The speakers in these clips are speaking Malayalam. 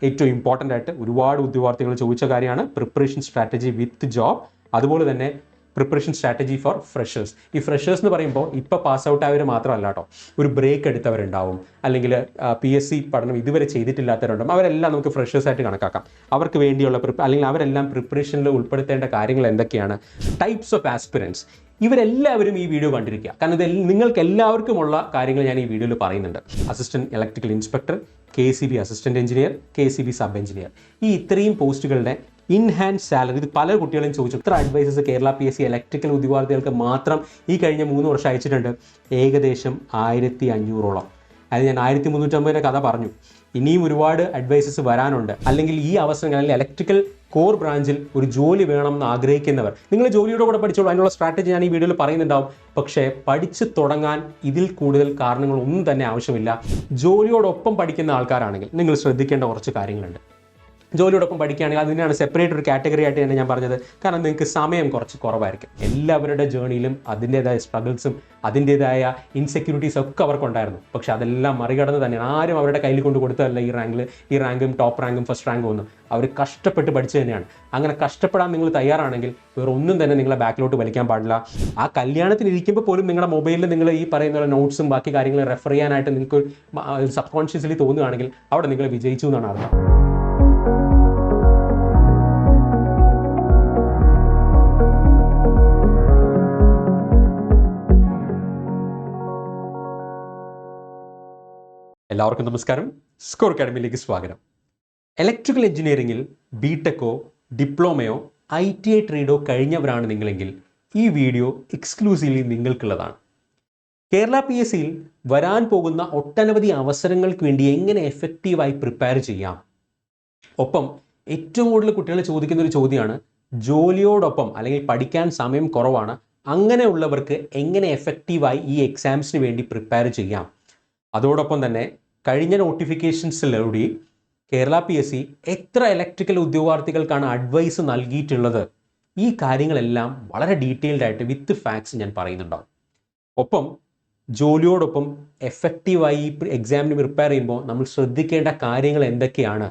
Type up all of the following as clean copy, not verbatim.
ഏറ്റവും ഇമ്പോർട്ടൻ്റ് ആയിട്ട് ഒരുപാട് ഉദ്യോഗാർത്ഥികൾ ചോദിച്ച കാര്യമാണ് പ്രിപ്പറേഷൻ സ്ട്രാറ്റജി വിത്ത് ജോബ്. അതുപോലെ തന്നെ പ്രിപ്പറേഷൻ സ്ട്രാറ്റജി ഫോർ ഫ്രഷേഴ്സ്. ഈ ഫ്രഷേഴ്സ് എന്ന് പറയുമ്പോൾ ഇപ്പോൾ പാസ് ഔട്ട് ആയവർ മാത്രമല്ല കേട്ടോ, ഒരു ബ്രേക്ക് എടുത്തവരുണ്ടാവും, അല്ലെങ്കിൽ PSC പഠനം ഇതുവരെ ചെയ്തിട്ടില്ലാത്തവരുണ്ടാവും. അവരെല്ലാം നമുക്ക് ഫ്രഷേഴ്സായിട്ട് കണക്കാക്കാം. അവർക്ക് വേണ്ടിയുള്ള അല്ലെങ്കിൽ അവരെല്ലാം പ്രിപ്പറേഷനിൽ ഉൾപ്പെടുത്തേണ്ട കാര്യങ്ങൾ എന്തൊക്കെയാണ്? Types of aspirants. ഇവരെല്ലാവരും ഈ വീഡിയോ കണ്ടിരിക്കുക, കാരണം ഇത് നിങ്ങൾക്ക് എല്ലാവർക്കുമുള്ള കാര്യങ്ങൾ ഞാൻ ഈ വീഡിയോയിൽ പറയുന്നുണ്ട്. Assistant electrical inspector, KCB assistant engineer, KCB sub engineer, ഈ ഇത്രയും പോസ്റ്റുകളുടെ ഇൻ ഹാൻഡ് സാലറി, ഇത് പല കുട്ടികളും ചോദിച്ചു. ഇത്ര അഡ്വൈസസ് കേരള PSC ഇലക്ട്രിക്കൽ ഉദ്യോഗാർത്ഥികൾക്ക് മാത്രം ഈ കഴിഞ്ഞ 3 വർഷം അയച്ചിട്ടുണ്ട്. ഏകദേശം 1500ഓളം. അത് ഞാൻ 1350 കഥ പറഞ്ഞു. ഇനിയും ഒരുപാട് അഡ്വൈസസ് വരാനുണ്ട്. അല്ലെങ്കിൽ ഈ അവസരങ്ങൾ, അല്ലെങ്കിൽ ഇലക്ട്രിക്കൽ കോർ ബ്രാഞ്ചിൽ ഒരു ജോലി വേണം എന്ന് ആഗ്രഹിക്കുന്നവർ, നിങ്ങൾ ജോലിയുടെ കൂടെ പഠിച്ചോളൂ. അതിനുള്ള സ്ട്രാറ്റജി ഞാൻ ഈ വീഡിയോയിൽ പറയുന്നുണ്ടാവും. പക്ഷേ പഠിച്ചു തുടങ്ങാൻ ഇതിൽ കൂടുതൽ കാരണങ്ങളൊന്നും തന്നെ ആവശ്യമില്ല. ജോലിയോടൊപ്പം പഠിക്കുന്ന ആൾക്കാരാണെങ്കിൽ നിങ്ങൾ ശ്രദ്ധിക്കേണ്ട കുറച്ച് കാര്യങ്ങളുണ്ട്. ജോലിയോടൊപ്പം പഠിക്കുകയാണെങ്കിൽ അതിനാണ് സെപ്പറേറ്റ് ഒരു കാറ്റഗറി ആയിട്ട് തന്നെ ഞാൻ പറഞ്ഞത്. കാരണം നിങ്ങൾക്ക് സമയം കുറച്ച് കുറവായിരിക്കും. എല്ലാവരുടെ ജേണിയിലും അതിൻ്റേതായ സ്ട്രഗിൾസും അതിൻ്റേതായ ഇൻസെക്യൂരിറ്റീസും ഒക്കെ അവർക്കുണ്ടായിരുന്നു. പക്ഷേ അതെല്ലാം മറികടന്ന് തന്നെയാണ്. ആരും അവരുടെ കയ്യിൽ കൊണ്ട് കൊടുത്തതല്ല ഈ റാങ്കും ടോപ്പ് റാങ്കും ഫസ്റ്റ് റാങ്കും ഒന്നും. അവർ കഷ്ടപ്പെട്ട് പഠിച്ചു തന്നെയാണ്. അങ്ങനെ കഷ്ടപ്പെടാൻ നിങ്ങൾ തയ്യാറാണെങ്കിൽ വേറെ ഒന്നും തന്നെ നിങ്ങളെ ബാക്കിലോട്ട് വലിക്കാൻ പാടില്ല. ആ കല്യാണത്തിന് ഇരിക്കുമ്പോൾ പോലും നിങ്ങളുടെ മൊബൈലിൽ നിങ്ങൾ ഈ പറയുന്ന നോട്ട്സും ബാക്കി കാര്യങ്ങളും റെഫർ ചെയ്യാനായിട്ട് നിങ്ങൾക്ക് സബ് കോൺഷ്യസ്ലി തോന്നുകയാണെങ്കിൽ അവിടെ നിങ്ങൾ വിജയിച്ചു എന്നാണ് അർത്ഥം. എല്ലാവർക്കും നമസ്കാരം. സ്കോർ അക്കാഡമിയിലേക്ക് സ്വാഗതം. ഇലക്ട്രിക്കൽ എഞ്ചിനീയറിംഗിൽ BTechോ ഡിപ്ലോമയോ ITI ട്രേഡോ കഴിഞ്ഞവരാണ് നിങ്ങളെങ്കിൽ ഈ വീഡിയോ എക്സ്ക്ലൂസീവ്ലി നിങ്ങൾക്കുള്ളതാണ്. കേരള PSCയിൽ വരാൻ പോകുന്ന ഒട്ടനവധി അവസരങ്ങൾക്ക് വേണ്ടി എങ്ങനെ എഫക്റ്റീവായി പ്രിപ്പയർ ചെയ്യാം. ഒപ്പം ഏറ്റവും കൂടുതൽ കുട്ടികൾ ചോദിക്കുന്ന ഒരു ചോദ്യമാണ്, ജോലിയോടൊപ്പം അല്ലെങ്കിൽ പഠിക്കാൻ സമയം കുറവാണ്, അങ്ങനെയുള്ളവർക്ക് എങ്ങനെ എഫക്റ്റീവായി ഈ എക്സാംസിന് വേണ്ടി പ്രിപ്പയർ ചെയ്യാം. അതോടൊപ്പം തന്നെ കഴിഞ്ഞ നോട്ടിഫിക്കേഷൻസിലൂടെ കേരള PSC എത്ര ഇലക്ട്രിക്കൽ ഉദ്യോഗാർത്ഥികൾക്കാണ് അഡ്വൈസ് നൽകിയിട്ടുള്ളത്, ഈ കാര്യങ്ങളെല്ലാം വളരെ ഡീറ്റെയിൽഡ് ആയിട്ട് വിത്ത് ഫാക്ട്സ് ഞാൻ പറയുന്നുണ്ടാവും. ഒപ്പം ജോലിയോടൊപ്പം എഫക്റ്റീവായി എക്സാമിന് പ്രിപ്പയർ ചെയ്യുമ്പോൾ നമ്മൾ ശ്രദ്ധിക്കേണ്ട കാര്യങ്ങൾ എന്തൊക്കെയാണ്.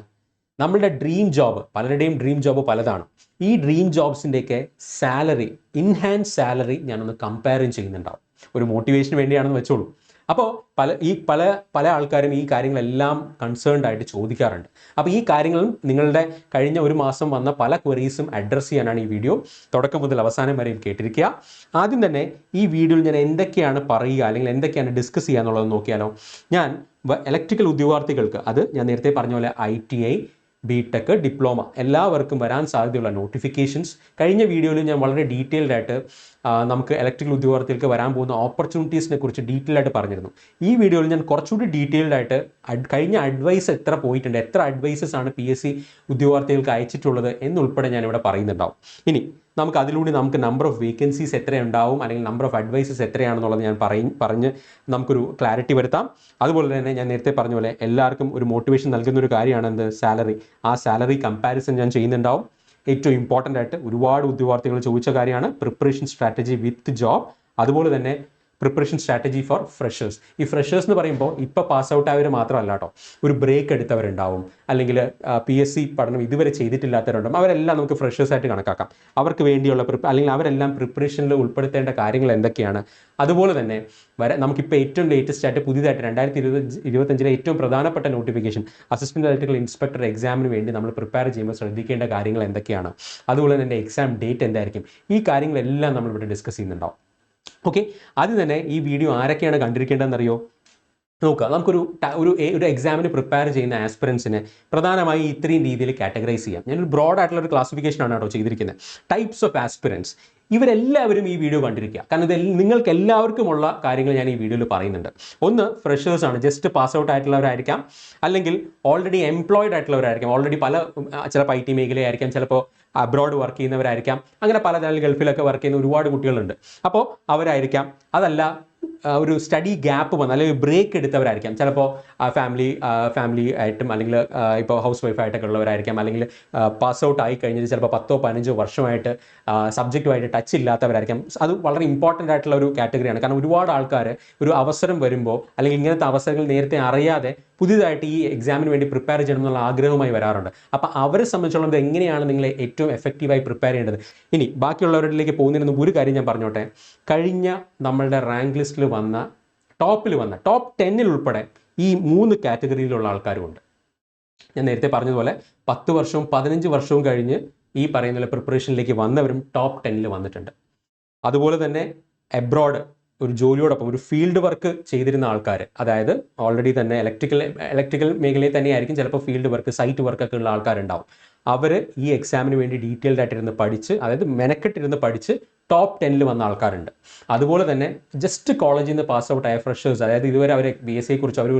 നമ്മളുടെ ഡ്രീം ജോബ്, പലരുടെയും ഡ്രീം ജോബ് പലതാണ്. ഈ ഡ്രീം ജോബ്സിൻ്റെയൊക്കെ സാലറി, ഇൻ ഹാൻഡ് സാലറി ഞാനൊന്ന് കമ്പയറും ചെയ്യുന്നുണ്ടാവും. ഒരു മോട്ടിവേഷന് വേണ്ടിയാണെന്ന് വെച്ചോളൂ. അപ്പോൾ പല ആൾക്കാരും ഈ കാര്യങ്ങളെല്ലാം കൺസേൺഡ് ആയിട്ട് ചോദിക്കാറുണ്ട്. അപ്പോൾ ഈ കാര്യങ്ങളും നിങ്ങളുടെ കഴിഞ്ഞ ഒരു മാസം വന്ന പല ക്വറീസും അഡ്രസ്സ് ചെയ്യാനാണ് ഈ വീഡിയോ. തുടക്കം മുതൽ അവസാനം വരെയും കേട്ടിരിക്കുക. ആദ്യം തന്നെ ഈ വീഡിയോയിൽ ഞാൻ എന്തൊക്കെയാണ് പറയുക അല്ലെങ്കിൽ എന്തൊക്കെയാണ് ഡിസ്കസ് ചെയ്യുക എന്നുള്ളത് നോക്കിയാലോ. ഞാൻ ഇലക്ട്രിക്കൽ ഉദ്യോഗാർത്ഥികൾക്ക്, അത് ഞാൻ നേരത്തെ പറഞ്ഞ പോലെ ITI, BTech, ഡിപ്ലോമ എല്ലാവർക്കും വരാൻ സാധ്യതയുള്ള നോട്ടിഫിക്കേഷൻസ് കഴിഞ്ഞ വീഡിയോയിൽ ഞാൻ വളരെ ഡീറ്റെയിൽഡ് ആയിട്ട് നമുക്ക് ഇലക്ട്രിക്കൽ ഉദ്യോഗാർത്ഥികൾക്ക് വരാൻ പോകുന്ന ഓപ്പർച്യൂണിറ്റീസിനെ കുറിച്ച് ഡീറ്റെയിൽ ആയിട്ട് പറഞ്ഞിരുന്നു. ഈ വീഡിയോയിൽ ഞാൻ കുറച്ചുകൂടി ഡീറ്റെയിൽഡ് ആയിട്ട് കഴിഞ്ഞ അഡ്വൈസ് എത്ര പോയിട്ടുണ്ട്, എത്ര അഡ്വൈസസ് ആണ് PSC ഉദ്യോഗാർത്ഥികൾക്ക് അയച്ചിട്ടുള്ളത് എന്നുൾപ്പെടെ ഞാനിവിടെ പറയുന്നുണ്ടാവും. ഇനി നമുക്ക് അതിലൂടെ നമ്പർ ഓഫ് വേക്കൻസീസ് എത്രയുണ്ടാവും അല്ലെങ്കിൽ നമ്പർ ഓഫ് അഡ്വൈസസ് എത്രയാണെന്നുള്ളത് ഞാൻ പറഞ്ഞ് നമുക്കൊരു ക്ലാരിറ്റി വരുത്താം. അതുപോലെ തന്നെ ഞാൻ നേരത്തെ പറഞ്ഞ പോലെ എല്ലാവർക്കും ഒരു മോട്ടിവേഷൻ നൽകുന്ന ഒരു കാര്യമാണ് എന്ത്, സാലറി. ആ സാലറി കമ്പാരിസൺ ഞാൻ ചെയ്യുന്നുണ്ടാവും. ഏറ്റവും ഇമ്പോർട്ടൻ്റ് ആയിട്ട് ഒരുപാട് ഉദ്യോഗാർത്ഥികൾ ചോദിച്ച കാര്യമാണ് പ്രിപ്പറേഷൻ സ്ട്രാറ്റജി വിത്ത് ജോബ്. അതുപോലെ തന്നെ പ്രിപ്പറേഷൻ സ്ട്രാറ്റജി ഫോർ ഫ്രഷേഴ്സ്. ഈ ഫ്രഷേഴ്സ് എന്ന് പറയുമ്പോൾ ഇപ്പോൾ പാസ് ഔട്ട് ആയവർ മാത്രമല്ല കേട്ടോ, ഒരു ബ്രേക്ക് എടുത്തവരുണ്ടാവും, അല്ലെങ്കിൽ PSC പഠനം ഇതുവരെ ചെയ്തിട്ടില്ലാത്തവരുണ്ടാവും. അവരെല്ലാം നമുക്ക് ഫ്രഷേഴ്സായിട്ട് കണക്കാക്കാം. അവർക്ക് വേണ്ടിയുള്ള അല്ലെങ്കിൽ അവരെല്ലാം പ്രിപ്പറേഷനിൽ ഉൾപ്പെടുത്തേണ്ട കാര്യങ്ങൾ എന്തൊക്കെയാണ്. അതുപോലെ തന്നെ നമുക്കിപ്പോൾ ഏറ്റവും ലേറ്റസ്റ്റ് ആയിട്ട് പുതിയതായിട്ട് 2025 ഏറ്റവും പ്രധാനപ്പെട്ട നോട്ടിഫിക്കേഷൻ അസിസ്റ്റന്റ് ഇലക്ട്രിക്കൽ ഇൻസ്പെക്ടർ എക്സാമിന് വേണ്ടി നമ്മൾ പ്രിപ്പയർ ചെയ്യുമ്പോൾ ശ്രദ്ധിക്കേണ്ട കാര്യങ്ങൾ എന്തൊക്കെയാണ്. അതുപോലെ തന്നെ എക്സാം ഡേറ്റ് എന്തായിരിക്കും. ഈ കാര്യങ്ങളെല്ലാം നമ്മളിവിടെ ഡിസ്കസ് ചെയ്യുന്നുണ്ടാവും. ഓക്കെ, ആദ്യം തന്നെ ഈ വീഡിയോ ആരൊക്കെയാണ് കണ്ടിരിക്കേണ്ടതെന്നറിയോ? നോക്കുക, നമുക്കൊരു എക്സാമിന് പ്രിപ്പയർ ചെയ്യുന്ന ആസ്പിറൻസിനെ പ്രധാനമായി ഇത്രയും രീതിയിൽ കാറ്റഗറൈസ് ചെയ്യാം. ഞാനൊരു ബ്രോഡ് ആയിട്ടുള്ള ഒരു ക്ലാസിഫിക്കേഷനാണ് കേട്ടോ ചെയ്തിരിക്കുന്നത്. Types of aspirants. ഇവരെല്ലാവരും ഈ വീഡിയോ കണ്ടിരിക്കുക, കാരണം ഇത് നിങ്ങൾക്ക് എല്ലാവർക്കുമുള്ള കാര്യങ്ങൾ ഞാൻ ഈ വീഡിയോയിൽ പറയുന്നുണ്ട്. ഒന്ന്, ഫ്രഷേഴ്സ് ആണ്, ജസ്റ്റ് പാസ് ഔട്ട് ആയിട്ടുള്ളവരായിരിക്കാം, അല്ലെങ്കിൽ ഓൾറെഡി എംപ്ലോയിഡ് ആയിട്ടുള്ളവരായിരിക്കാം, ഓൾറെഡി ചിലപ്പോൾ IT മേഖലയായിരിക്കാം, ചിലപ്പോൾ അബ്രോഡ് വർക്ക് ചെയ്യുന്നവരായിരിക്കാം, അങ്ങനെ പല ഗൾഫിലൊക്കെ വർക്ക് ചെയ്യുന്ന ഒരുപാട് കുട്ടികളുണ്ട്. അപ്പോൾ അവരായിരിക്കാം. അതല്ല ഒരു സ്റ്റഡി ഗ്യാപ്പ് വന്ന് അല്ലെങ്കിൽ ബ്രേക്ക് എടുത്തവരായിരിക്കാം. ചിലപ്പോൾ ഫാമിലി ആയിട്ടും അല്ലെങ്കിൽ ഇപ്പോൾ ഹൗസ് വൈഫായിട്ടൊക്കെ ഉള്ളവരായിരിക്കാം, അല്ലെങ്കിൽ പാസ് ഔട്ട് ആയി കഴിഞ്ഞിട്ട് ചിലപ്പോൾ 10-15 വർഷമായിട്ട് സബ്ജക്റ്റുമായിട്ട് ടച്ച് ഇല്ലാത്തവരായിരിക്കാം. അത് വളരെ ഇമ്പോർട്ടൻ്റ് ആയിട്ടുള്ള ഒരു കാറ്റഗറിയാണ്. കാരണം ഒരുപാട് ആൾക്കാർ ഒരു അവസരം വരുമ്പോൾ അല്ലെങ്കിൽ ഇങ്ങനത്തെ അവസരങ്ങൾ നേരത്തെ അറിയാതെ പുതിയതായിട്ട് ഈ എക്സാമിന് വേണ്ടി പ്രിപ്പയർ ചെയ്യണം എന്നുള്ള ആഗ്രഹമായി വരാറുണ്ട്. അപ്പോൾ അവരെ സംബന്ധിച്ചുള്ളത് എങ്ങനെയാണ് നിങ്ങൾ ഏറ്റവും എഫക്റ്റീവായി പ്രിപ്പയർ ചെയ്യേണ്ടത്. ഇനി ബാക്കിയുള്ളവരിലേക്ക് പോകുന്നതിന് ഒരു കാര്യം ഞാൻ പറഞ്ഞോട്ടെ. കഴിഞ്ഞ നമ്മളുടെ റാങ്ക് ലിസ്റ്റിൽ വന്ന ടോപ്പ് 10 ഉൾപ്പെടെ ഈ 3 കാറ്റഗറിയിലുള്ള ആൾക്കാരുമുണ്ട്. ഞാൻ നേരത്തെ പറഞ്ഞതുപോലെ 10 വർഷവും 15 വർഷവും കഴിഞ്ഞ് ഈ പറയുന്ന പ്രിപ്പറേഷനിലേക്ക് വന്നവരും ടോപ്പ് 10 വന്നിട്ടുണ്ട്. അതുപോലെ തന്നെ എബ്രോഡ് ഒരു ജോലിയോടൊപ്പം ഒരു ഫീൽഡ് വർക്ക് ചെയ്തിരുന്ന ആൾക്കാർ, അതായത് ഓൾറെഡി തന്നെ ഇലക്ട്രിക്കൽ മേഖലയിൽ തന്നെയായിരിക്കും ചിലപ്പോൾ ഫീൽഡ് വർക്ക്, സൈറ്റ് വർക്കൊക്കെ ഉള്ള ആൾക്കാരുണ്ടാവും. അവർ ഈ എക്സാമിന് വേണ്ടി ഡീറ്റെയിൽഡ് ആയിട്ടിരുന്ന് പഠിച്ച്, അതായത് മെനക്കെട്ടിരുന്ന് പഠിച്ച് ടോപ്പ് 10 വന്ന ആൾക്കാരുണ്ട്. അതുപോലെ തന്നെ ജസ്റ്റ് കോളേജിൽ നിന്ന് പാസ് ഔട്ട് ആയ ഫ്രഷേഴ്സ്, അതായത് ഇതുവരെ അവർ BSc കുറിച്ച് അവർ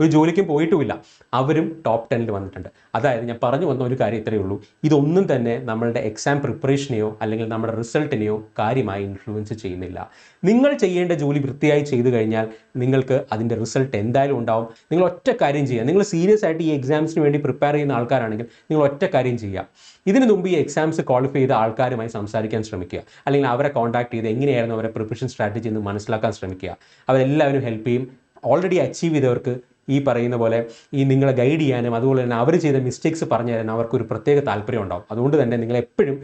ഒരു ജോലിക്കും പോയിട്ടുമില്ല, അവരും ടോപ്പ് 10 വന്നിട്ടുണ്ട്. അതായത് ഞാൻ പറഞ്ഞു വന്ന ഒരു കാര്യം ഇത്രയേ ഉള്ളൂ. ഇതൊന്നും തന്നെ നമ്മളുടെ എക്സാം പ്രിപ്പറേഷനെയോ അല്ലെങ്കിൽ നമ്മുടെ റിസൾട്ടിനെയോ കാര്യമായി ഇൻഫ്ലുവൻസ് ചെയ്യുന്നില്ല. നിങ്ങൾ ചെയ്യേണ്ട ജോലി വൃത്തിയായി ചെയ്തു കഴിഞ്ഞാൽ നിങ്ങൾക്ക് അതിൻ്റെ റിസൾട്ട് എന്തായാലും ഉണ്ടാവും. നിങ്ങൾ ഒറ്റ കാര്യം ചെയ്യുക. നിങ്ങൾ സീരിയസ് ആയിട്ട് ഈ എക്സാംസിന് വേണ്ടി പ്രിപ്പയർ ചെയ്യുന്ന ആൾക്കാരാണെങ്കിൽ നിങ്ങൾ ഒറ്റ കാര്യം ചെയ്യുക. ഇതിനു മുമ്പ് ഈ എക്സാംസ് ക്വാളിഫൈ ചെയ്ത ആൾക്കാരുമായി സംസാരിക്കാൻ ശ്രമിക്കുക, അല്ലെങ്കിൽ അവരെ കോൺടാക്ട് ചെയ്ത് എങ്ങനെയായിരുന്നു അവരുടെ പ്രിപ്പറേഷൻ സ്ട്രാറ്റജി എന്ന് മനസ്സിലാക്കാൻ ശ്രമിക്കുക. അവരെല്ലാവരും ഹെൽപ്പ് ചെയ്യും. ഓൾറെഡി അച്ചീവ് ചെയ്തവർക്ക് ഈ പറയുന്ന പോലെ ഈ നിങ്ങളെ ഗൈഡ് ചെയ്യാനും അതുപോലെ തന്നെ അവർ ചെയ്ത മിസ്റ്റേക്സ് പറഞ്ഞു തരാനും അവർക്കൊരു പ്രത്യേക താല്പര്യം ഉണ്ടാവും. അതുകൊണ്ട് തന്നെ നിങ്ങളെപ്പോഴും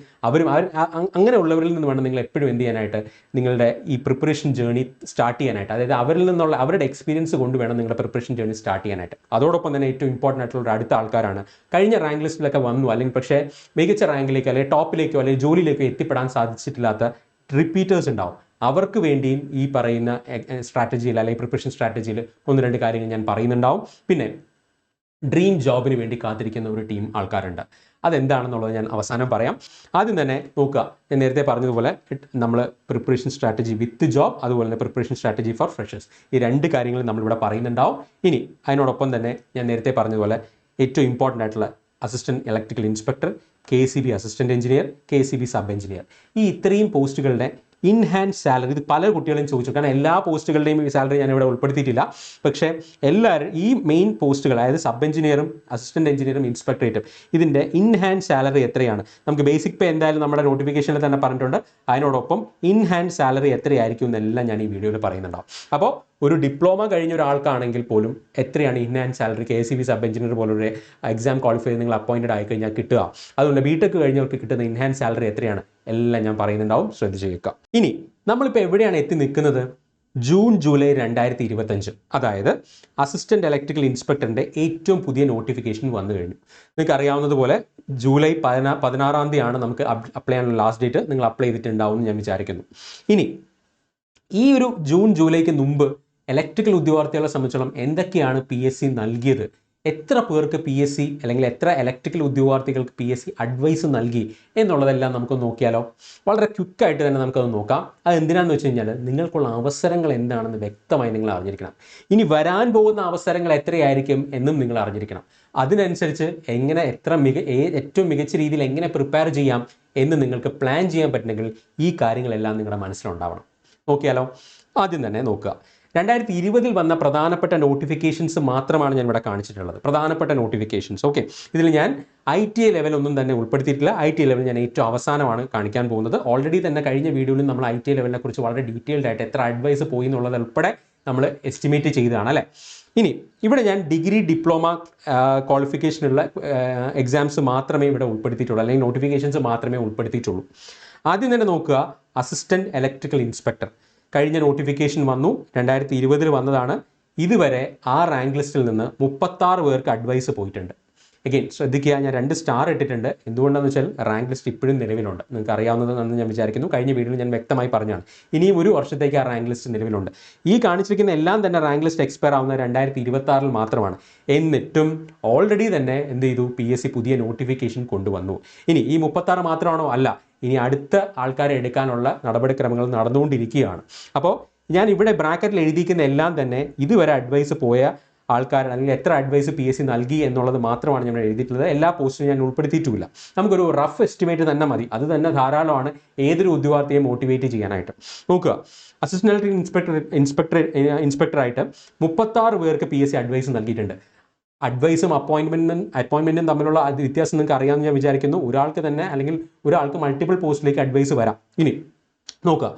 അങ്ങനെയുള്ളവരിൽ നിന്ന് വേണം നിങ്ങൾ എപ്പോഴും എന്ത് ചെയ്യാനായിട്ട്, നിങ്ങളുടെ ഈ പ്രിപ്പറേഷൻ ജേർണി സ്റ്റാർട്ട് ചെയ്യാനായിട്ട്. അതായത് അവരിൽ നിന്നുള്ള അവരുടെ എക്സ്പീരിയൻസ് കൊണ്ട് വേണം നിങ്ങളുടെ പ്രിപ്പറേഷൻ ജേർണി സ്റ്റാർട്ട് ചെയ്യാനായിട്ട്. അതോടൊപ്പം തന്നെ ഏറ്റവും ഇമ്പോർട്ടൻ്റ് ആയിട്ടുള്ള അടുത്ത ആൾക്കാരാണ് കഴിഞ്ഞ റാങ്ക് ലിസ്റ്റിലൊക്കെ വന്നു, അല്ലെങ്കിൽ പക്ഷേ മികച്ച റാങ്കിലേക്കോ അല്ലെങ്കിൽ ടോപ്പിലേക്കോ അല്ലെങ്കിൽ ജോലിയിലേക്കോ എത്തിപ്പെടാൻ സാധിച്ചിട്ടില്ലാത്ത റിപ്പീറ്റേഴ്സ് ഉണ്ടാവും. അവർക്ക് വേണ്ടിയും ഈ പറയുന്ന സ്ട്രാറ്റജിയിൽ അല്ലെങ്കിൽ പ്രിപ്പറേഷൻ സ്ട്രാറ്റജിയിൽ 1-2 കാര്യങ്ങൾ ഞാൻ പറയുന്നുണ്ടാവും. പിന്നെ ഡ്രീം ജോബിന് വേണ്ടി കാത്തിരിക്കുന്ന ഒരു ടീം ആൾക്കാരുണ്ട്. അതെന്താണെന്നുള്ളത് ഞാൻ അവസാനം പറയാം. ആദ്യം തന്നെ നോക്കുക, ഞാൻ നേരത്തെ പറഞ്ഞതുപോലെ നമ്മൾ പ്രിപ്പറേഷൻ സ്ട്രാറ്റജി വിത്ത് ജോബ്, അതുപോലെ തന്നെ പ്രിപ്പറേഷൻ സ്ട്രാറ്റജി ഫോർ ഫ്രഷേഴ്സ്, ഈ 2 കാര്യങ്ങൾ നമ്മളിവിടെ പറയുന്നുണ്ടാവും. ഇനി അതിനോടൊപ്പം തന്നെ ഞാൻ നേരത്തെ പറഞ്ഞതുപോലെ ഏറ്റവും ഇമ്പോർട്ടൻ്റ് ആയിട്ടുള്ള assistant electrical inspector, KCB assistant engineer, KCB sub engineer, ഈ ഇത്രയും പോസ്റ്റുകളുടെ ഇൻ ഹാൻഡ് സാലറി, ഇത് പല കുട്ടികളും ചോദിച്ചു. കാരണം എല്ലാ പോസ്റ്റുകളുടെയും സാലറി ഞാനിവിടെ ഉൾപ്പെടുത്തിയിട്ടില്ല. പക്ഷേ എല്ലാവരും ഈ മെയിൻ പോസ്റ്റുകൾ, അതായത് സബ് എഞ്ചിനീയറും അസിസ്റ്റൻറ്റ് എഞ്ചിനീയറും ഇൻസ്പെക്ടറേറ്റും, ഇതിൻ്റെ ഇൻ ഹാൻഡ് സാലറി എത്രയാണ്? നമുക്ക് ബേസിക് പേ എന്തായാലും നമ്മുടെ നോട്ടിഫിക്കേഷനിൽ തന്നെ പറഞ്ഞിട്ടുണ്ട്. അതിനോടൊപ്പം ഇൻ ഹാൻഡ് സാലറി എത്രയായിരിക്കും എന്നെല്ലാം ഞാൻ ഈ വീഡിയോയിൽ പറയുന്നുണ്ടാവും. അപ്പോൾ ഒരു ഡിപ്ലോമ കഴിഞ്ഞ ഒരാൾക്കാണെങ്കിൽ പോലും എത്രയാണ് in hand salary KCB sub engineer പോലൊരു എക്സാം ക്വാളിഫൈ ചെയ്ത് നിങ്ങൾ അപ്പോയിൻറ്റഡ് ആയി കഴിഞ്ഞാൽ കിട്ടുക, അതുകൊണ്ട് BTech കഴിഞ്ഞവർക്ക് കിട്ടുന്ന ഇൻ ഹാൻഡ് സാലറി എത്രയാണ് എല്ലാം ഞാൻ പറയുന്നുണ്ടാവും, ശ്രദ്ധിച്ച് കേൾക്കുക. ഇനി നമ്മളിപ്പോൾ എവിടെയാണ് എത്തി നിൽക്കുന്നത്? ജൂൺ ജൂലൈ 2025, അതായത് അസിസ്റ്റൻറ്റ് ഇലക്ട്രിക്കൽ ഇൻസ്പെക്ടറിൻ്റെ ഏറ്റവും പുതിയ നോട്ടിഫിക്കേഷൻ വന്നു കഴിഞ്ഞു. നിങ്ങൾക്ക് അറിയാവുന്നതുപോലെ ജൂലൈ 16-ാം തീയതിയാണ് നമുക്ക് അപ്ലൈ ചെയ്യാനുള്ള ലാസ്റ്റ് ഡേറ്റ്. നിങ്ങൾ അപ്ലൈ ചെയ്തിട്ടുണ്ടാവും എന്ന് ഞാൻ വിചാരിക്കുന്നു. ഇനി ഈ ഒരു ജൂൺ ജൂലൈക്ക് മുമ്പ് ഇലക്ട്രിക്കൽ ഉദ്യോഗാർത്ഥികളെ സംബന്ധിച്ചോളം എന്തൊക്കെയാണ് PSC നൽകിയത്, എത്ര പേർക്ക് PSC അല്ലെങ്കിൽ എത്ര ഇലക്ട്രിക്കൽ ഉദ്യോഗാർത്ഥികൾക്ക് PSC അഡ്വൈസ് നൽകി എന്നുള്ളതെല്ലാം നമുക്ക് നോക്കിയാലോ? വളരെ ക്വിക്കായിട്ട് തന്നെ നമുക്കത് നോക്കാം. അത് എന്തിനാണെന്ന് വെച്ച് കഴിഞ്ഞാൽ നിങ്ങൾക്കുള്ള അവസരങ്ങൾ എന്താണെന്ന് വ്യക്തമായി നിങ്ങൾ അറിഞ്ഞിരിക്കണം. ഇനി വരാൻ പോകുന്ന അവസരങ്ങൾ എത്രയായിരിക്കും എന്നും നിങ്ങൾ അറിഞ്ഞിരിക്കണം. അതിനനുസരിച്ച് എങ്ങനെ ഏറ്റവും മികച്ച രീതിയിൽ എങ്ങനെ പ്രിപ്പയർ ചെയ്യാം എന്ന് നിങ്ങൾക്ക് പ്ലാൻ ചെയ്യാൻ പറ്റുന്നെങ്കിൽ ഈ കാര്യങ്ങളെല്ലാം നിങ്ങളുടെ മനസ്സിലുണ്ടാവണം. നോക്കിയാലോ? ആദ്യം തന്നെ നോക്കുക, 2020 വന്ന പ്രധാനപ്പെട്ട നോട്ടിഫിക്കേഷൻസ് മാത്രമാണ് ഞാൻ ഇവിടെ കാണിച്ചിട്ടുള്ളത്. പ്രധാനപ്പെട്ട നോട്ടിഫിക്കേഷൻസ്. ഓക്കെ, ഇതിൽ ഞാൻ ITI ലെവൽ ഒന്നും തന്നെ ഉൾപ്പെടുത്തിയിട്ടില്ല. ITI ലെവൽ ഞാൻ ഏറ്റവും അവസാനമാണ് കാണിക്കാൻ പോകുന്നത്. ഓൾറെഡി തന്നെ കഴിഞ്ഞ വീഡിയോയിൽ നമ്മൾ ITI ലെവലിനെ കുറിച്ച് വളരെ ഡീറ്റെയിൽഡ് ആയിട്ട് എത്ര അഡ്വൈസ് പോയി എന്നുള്ളത് ഉൾപ്പെടെ നമ്മൾ എസ്റ്റിമേറ്റ് ചെയ്തതാണ് അല്ലേ. ഇനി ഇവിടെ ഞാൻ ഡിഗ്രി ഡിപ്ലോമ ക്വാളിഫിക്കേഷനുള്ള എക്സാംസ് മാത്രമേ ഇവിടെ ഉൾപ്പെടുത്തിയിട്ടുള്ളൂ, അല്ലെങ്കിൽ നോട്ടിഫിക്കേഷൻസ് മാത്രമേ ഉൾപ്പെടുത്തിയിട്ടുള്ളൂ. ആദ്യം തന്നെ നോക്കുക, അസിസ്റ്റൻറ്റ് ഇലക്ട്രിക്കൽ ഇൻസ്പെക്ടർ കഴിഞ്ഞ നോട്ടിഫിക്കേഷൻ വന്നു, 2020 വന്നതാണ്. ഇതുവരെ ആ റാങ്ക് ലിസ്റ്റിൽ നിന്ന് 36 പേർക്ക് അഡ്വൈസ് പോയിട്ടുണ്ട്. അഗെയിൻ ശ്രദ്ധിക്കുക, ഞാൻ 2 സ്റ്റാർ ഇട്ടിട്ടുണ്ട്. എന്തുകൊണ്ടാണെന്ന് വെച്ചാൽ റാങ്ക് ലിസ്റ്റ് ഇപ്പോഴും നിലവിലുണ്ട്. നിങ്ങൾക്ക് അറിയാവുന്നതെന്ന് ഞാൻ വിചാരിക്കുന്നു. കഴിഞ്ഞ വീഡിയോയിൽ ഞാൻ വ്യക്തമായി പറഞ്ഞാണ്. ഇനിയും 1 വർഷത്തേക്ക് ആ റാങ്ക് ലിസ്റ്റ് നിലവിലുണ്ട്. ഈ കാണിച്ചിരിക്കുന്ന എല്ലാം തന്നെ റാങ്ക് ലിസ്റ്റ് എക്സ്പയർ ആവുന്ന 2026 മാത്രമാണ്. എന്നിട്ടും ഓൾറെഡി തന്നെ എന്ത് ചെയ്തു, PSC പുതിയ നോട്ടിഫിക്കേഷൻ കൊണ്ടുവന്നു. ഇനി ഈ 36 മാത്രമാണോ? അല്ല, ഇനി അടുത്ത ആൾക്കാരെ എടുക്കാനുള്ള നടപടിക്രമങ്ങൾ നടന്നുകൊണ്ടിരിക്കുകയാണ്. അപ്പോൾ ഞാൻ ഇവിടെ ബ്രാക്കറ്റിൽ എഴുതിയിരിക്കുന്ന എല്ലാം തന്നെ ഇതുവരെ അഡ്വൈസ് പോയ ആൾക്കാർ അല്ലെങ്കിൽ എത്ര അഡ്വൈസ് PSC നൽകി എന്നുള്ളത് മാത്രമാണ് ഞാൻ എഴുതിയിട്ടുള്ളത്. എല്ലാ പോസ്റ്റും ഞാൻ ഉൾപ്പെടുത്തിയിട്ടുമില്ല. നമുക്കൊരു റഫ് എസ്റ്റിമേറ്റ് തന്നെ മതി, അത് തന്നെ ധാരാളമാണ് ഏതൊരു ഉദ്യോഗാർത്ഥിയെ മോട്ടിവേറ്റ് ചെയ്യാനായിട്ട്. നോക്കുക, അസിസ്റ്റന്റ് ഇലക്ട്രിക്കൽ ഇൻസ്പെക്ടറായിട്ട് 36 പേർക്ക് PSC അഡ്വൈസ് നൽകിയിട്ടുണ്ട്. അഡ്വൈസും അപ്പോയിൻമെൻറ്റും തമ്മിലുള്ള വ്യത്യാസം നിങ്ങൾക്ക് അറിയാമെന്ന് ഞാൻ വിചാരിക്കുന്നു. ഒരാൾക്ക് തന്നെ അല്ലെങ്കിൽ ഒരാൾക്ക് മൾട്ടിപ്പിൾ പോസ്റ്റിലേക്ക് അഡ്വൈസ് വരാം. ഇനി നോക്കുക,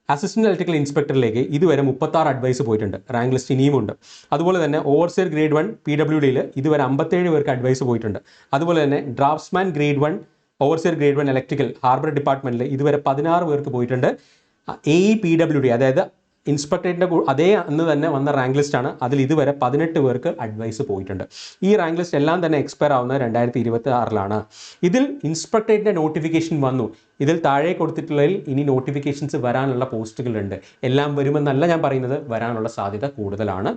അസിസ്റ്റന്റ് ഇലക്ട്രിക്കൽ ഇൻസ്പെക്ടറിലേക്ക് ഇതുവരെ 36 അഡ്വൈസ് പോയിട്ടുണ്ട്. റാങ്ക് ലിസ്റ്റ് ഇനിയുമുണ്ട്. അതുപോലെ തന്നെ ഓവർസിയർ ഗ്രേഡ് 1 PWDയിൽ ഇതുവരെ 57 പേർക്ക് അഡ്വൈസ് പോയിട്ടുണ്ട്. അതുപോലെ തന്നെ draftsman grade 1 overseer grade 1 electrical harbour ഡിപ്പാർട്ട്മെൻറ്റിൽ ഇതുവരെ 16 പേർക്ക് പോയിട്ടുണ്ട്. AE PWD അതായത് ഇൻസ്പെക്ടറേറ്റിൻ്റെ അതേ അന്ന് തന്നെ വന്ന റാങ്ക് ലിസ്റ്റാണ്. അതിൽ ഇതുവരെ 18 പേർക്ക് അഡ്വൈസ് പോയിട്ടുണ്ട്. ഈ റാങ്ക് ലിസ്റ്റ് എല്ലാം തന്നെ എക്സ്പയർ ആവുന്നത് 2026 ഇതിൽ ഇൻസ്പെക്ടറേറ്റിൻ്റെ നോട്ടിഫിക്കേഷൻ വന്നു. ഇതിൽ താഴെ കൊടുത്തിട്ടുള്ളതിൽ ഇനി നോട്ടിഫിക്കേഷൻസ് വരാനുള്ള പോസ്റ്റുകളുണ്ട്. എല്ലാം വരുമെന്നല്ല ഞാൻ പറയുന്നത്, വരാനുള്ള സാധ്യത കൂടുതലാണ്.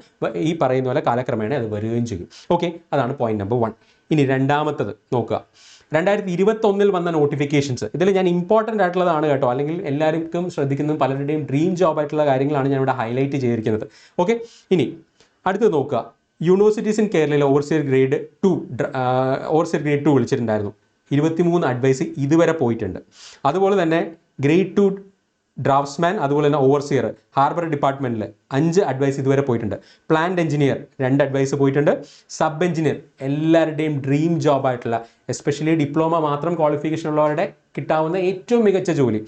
ഈ പറയുന്ന പോലെ കാലക്രമേണ അത് വരികയും ചെയ്യും. ഓക്കെ, അതാണ് പോയിന്റ് നമ്പർ 1. ഇനി രണ്ടാമത്തത് നോക്കുക, 2021 വന്ന നോട്ടിഫിക്കേഷൻസ്. ഇതിൽ ഞാൻ ഇമ്പോർട്ടൻ്റ് ആയിട്ടുള്ളതാണ് കേട്ടോ, അല്ലെങ്കിൽ എല്ലാവർക്കും ശ്രദ്ധിക്കുന്നതും പലരുടെയും ഡ്രീം ജോബ് ആയിട്ടുള്ള കാര്യങ്ങളാണ് ഞാൻ ഇവിടെ ഹൈലൈറ്റ് ചെയ്തിരിക്കുന്നത്. ഓക്കെ, ഇനി അടുത്തത് നോക്കുക, യൂണിവേഴ്സിറ്റീസ് ഇൻ കേരളയിൽ ഓവർസിയർ ഗ്രേഡ് 2 വിളിച്ചിട്ടുണ്ടായിരുന്നു. 23 അഡ്വൈസ് ഇതുവരെ പോയിട്ടുണ്ട്. അതുപോലെ തന്നെ ഗ്രേഡ് 2 ഡ്രാഫ്റ്റ്സ്മാൻ അതുപോലെ തന്നെ ഓവർസിയർ ഹാർബർ ഡിപ്പാർട്ട്മെൻറ്റിൽ 5 അഡ്വൈസ് ഇതുവരെ പോയിട്ടുണ്ട്. പ്ലാന്റ് എഞ്ചിനീയർ 2 അഡ്വൈസ് പോയിട്ടുണ്ട്. സബ് എഞ്ചിനീയർ എല്ലാവരുടെയും ഡ്രീം ജോബായിട്ടുള്ള, എസ്പെഷ്യലി ഡിപ്ലോമ മാത്രം ക്വാളിഫിക്കേഷൻ ഉള്ളവരുടെ കിട്ടാവുന്ന ഏറ്റവും മികച്ച ജോലി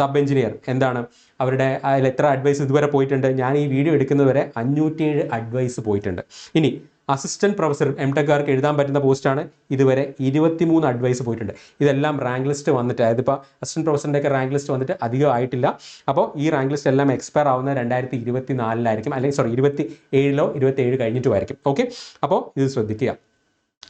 സബ് എഞ്ചിനീയർ. എന്താണ് അവരുടെ അതിൽ എത്ര അഡ്വൈസ് ഇതുവരെ പോയിട്ടുണ്ട്? ഞാൻ ഈ വീഡിയോ എടുക്കുന്നതുവരെ 507 അഡ്വൈസ് പോയിട്ടുണ്ട്. ഇനി അസിസ്റ്റന്റ് പ്രൊഫസർ MTechകാർക്ക് എഴുതാൻ പറ്റുന്ന പോസ്റ്റാണ്. ഇതുവരെ 23 അഡ്വൈസ് പോയിട്ടുണ്ട്. ഇതെല്ലാം റാങ്ക് ലിസ്റ്റ് വന്നിട്ട്, അതായത് ഇപ്പോൾ അസിസ്റ്റന്റ് പ്രൊഫസറിൻ്റെയൊക്കെ റാങ്ക് ലിസ്റ്റ് വന്നിട്ട് അധികം ആയിട്ടില്ല. അപ്പോൾ ഈ റാങ്ക് ലിസ്റ്റ് എല്ലാം എക്സ്പയർ ആവുന്ന 2024 അല്ലെങ്കിൽ 27 27 കഴിഞ്ഞിട്ടുമായിരിക്കും. ഓക്കെ, അപ്പോൾ ഇത് ശ്രദ്ധിക്കുക.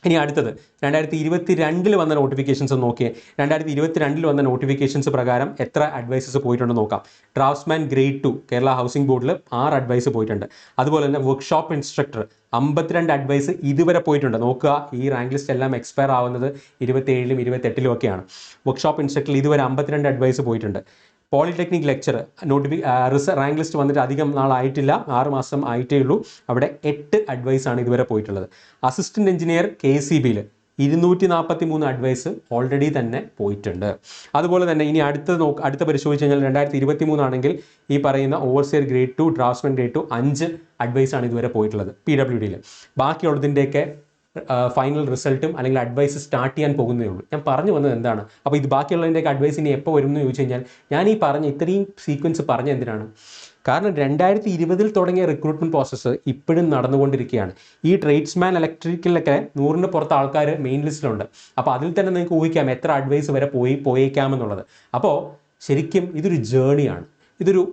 ഇനി അടുത്തത് 2022 വന്ന നോട്ടിഫിക്കേഷൻസ് നോക്കിയേ. 2022 വന്ന നോട്ടിഫിക്കേഷൻസ് പ്രകാരം എത്ര അഡ്വൈസസ് പോയിട്ടുണ്ടെന്ന് നോക്കാം. ഡ്രാഫ്റ്റ്സ്മാൻ ഗ്രേഡ് 2 കേരള ഹൗസിംഗ് ബോർഡിൽ 6 അഡ്വൈസ് പോയിട്ടുണ്ട്. അതുപോലെ തന്നെ വർക്ക്ഷോപ്പ് ഇൻസ്ട്രക്ടർ 52 അഡ്വൈസ് ഇതുവരെ പോയിട്ടുണ്ട്. നോക്കുക, ഈ റാങ്ക് ലിസ്റ്റ് എല്ലാം എക്സ്പയർ ആവുന്നത് 27 28 ഒക്കെയാണ്. വർക്ക്ഷോപ്പ് ഇൻസ്ട്രക്ടറിൽ ഇതുവരെ 52 അഡ്വൈസ് പോയിട്ടുണ്ട്. പോളിടെക്നിക് ലെക്ചർ റാങ്ക് ലിസ്റ്റ് വന്നിട്ട് അധികം നാളായിട്ടില്ല, 6 മാസം ആയിട്ടേ ഉള്ളൂ. അവിടെ 8 അഡ്വൈസാണ് ഇതുവരെ പോയിട്ടുള്ളത്. അസിസ്റ്റന്റ് എഞ്ചിനീയർ KCBയിൽ 243 അഡ്വൈസ് ഓൾറെഡി തന്നെ പോയിട്ടുണ്ട്. അതുപോലെ തന്നെ ഇനി അടുത്ത പരിശോധിച്ച് കഴിഞ്ഞാൽ 2023 ആണെങ്കിൽ ഈ പറയുന്ന ഓവർസിയർ ഗ്രേഡ് 2 ഡ്രാഫ്റ്റ്സ്മാൻ ഗ്രേഡ് 2 5 അഡ്വൈസാണ് ഇതുവരെ പോയിട്ടുള്ളത് PWDയിൽ. ബാക്കിയുള്ളതിൻ്റെയൊക്കെ ഫൈനൽ റിസൾട്ടും അല്ലെങ്കിൽ അഡ്വൈസ് സ്റ്റാർട്ട് ചെയ്യാൻ പോകുന്നേ ഉള്ളൂ. ഞാൻ പറഞ്ഞു വന്നത് എന്താണ്? അപ്പോൾ ഇത് ബാക്കിയുള്ളതിൻ്റെയൊക്കെ അഡ്വൈസ് ഇനി എപ്പോൾ വരും എന്ന് ചോദിച്ചു കഴിഞ്ഞാൽ, ഞാൻ ഈ പറഞ്ഞ ഇത്രയും സീക്വൻസ് പറഞ്ഞ എന്തിനാണ്? കാരണം 2020 തുടങ്ങിയ റിക്രൂട്ട്മെൻറ്റ് പ്രോസസ്സ് ഇപ്പോഴും നടന്നുകൊണ്ടിരിക്കുകയാണ്. ഈ ട്രേഡ്സ്മാൻ ഇലക്ട്രിക്കലിലൊക്കെ 100ന് പുറത്ത് ആൾക്കാർ മെയിൻ ലിസ്റ്റിലുണ്ട്. അപ്പോൾ അതിൽ തന്നെ നിങ്ങൾക്ക് ഊഹിക്കാം എത്ര അഡ്വൈസ് വരെ പോയേക്കാമെന്നുള്ളത്. അപ്പോൾ ശരിക്കും ഇതൊരു ജേണിയാണ്.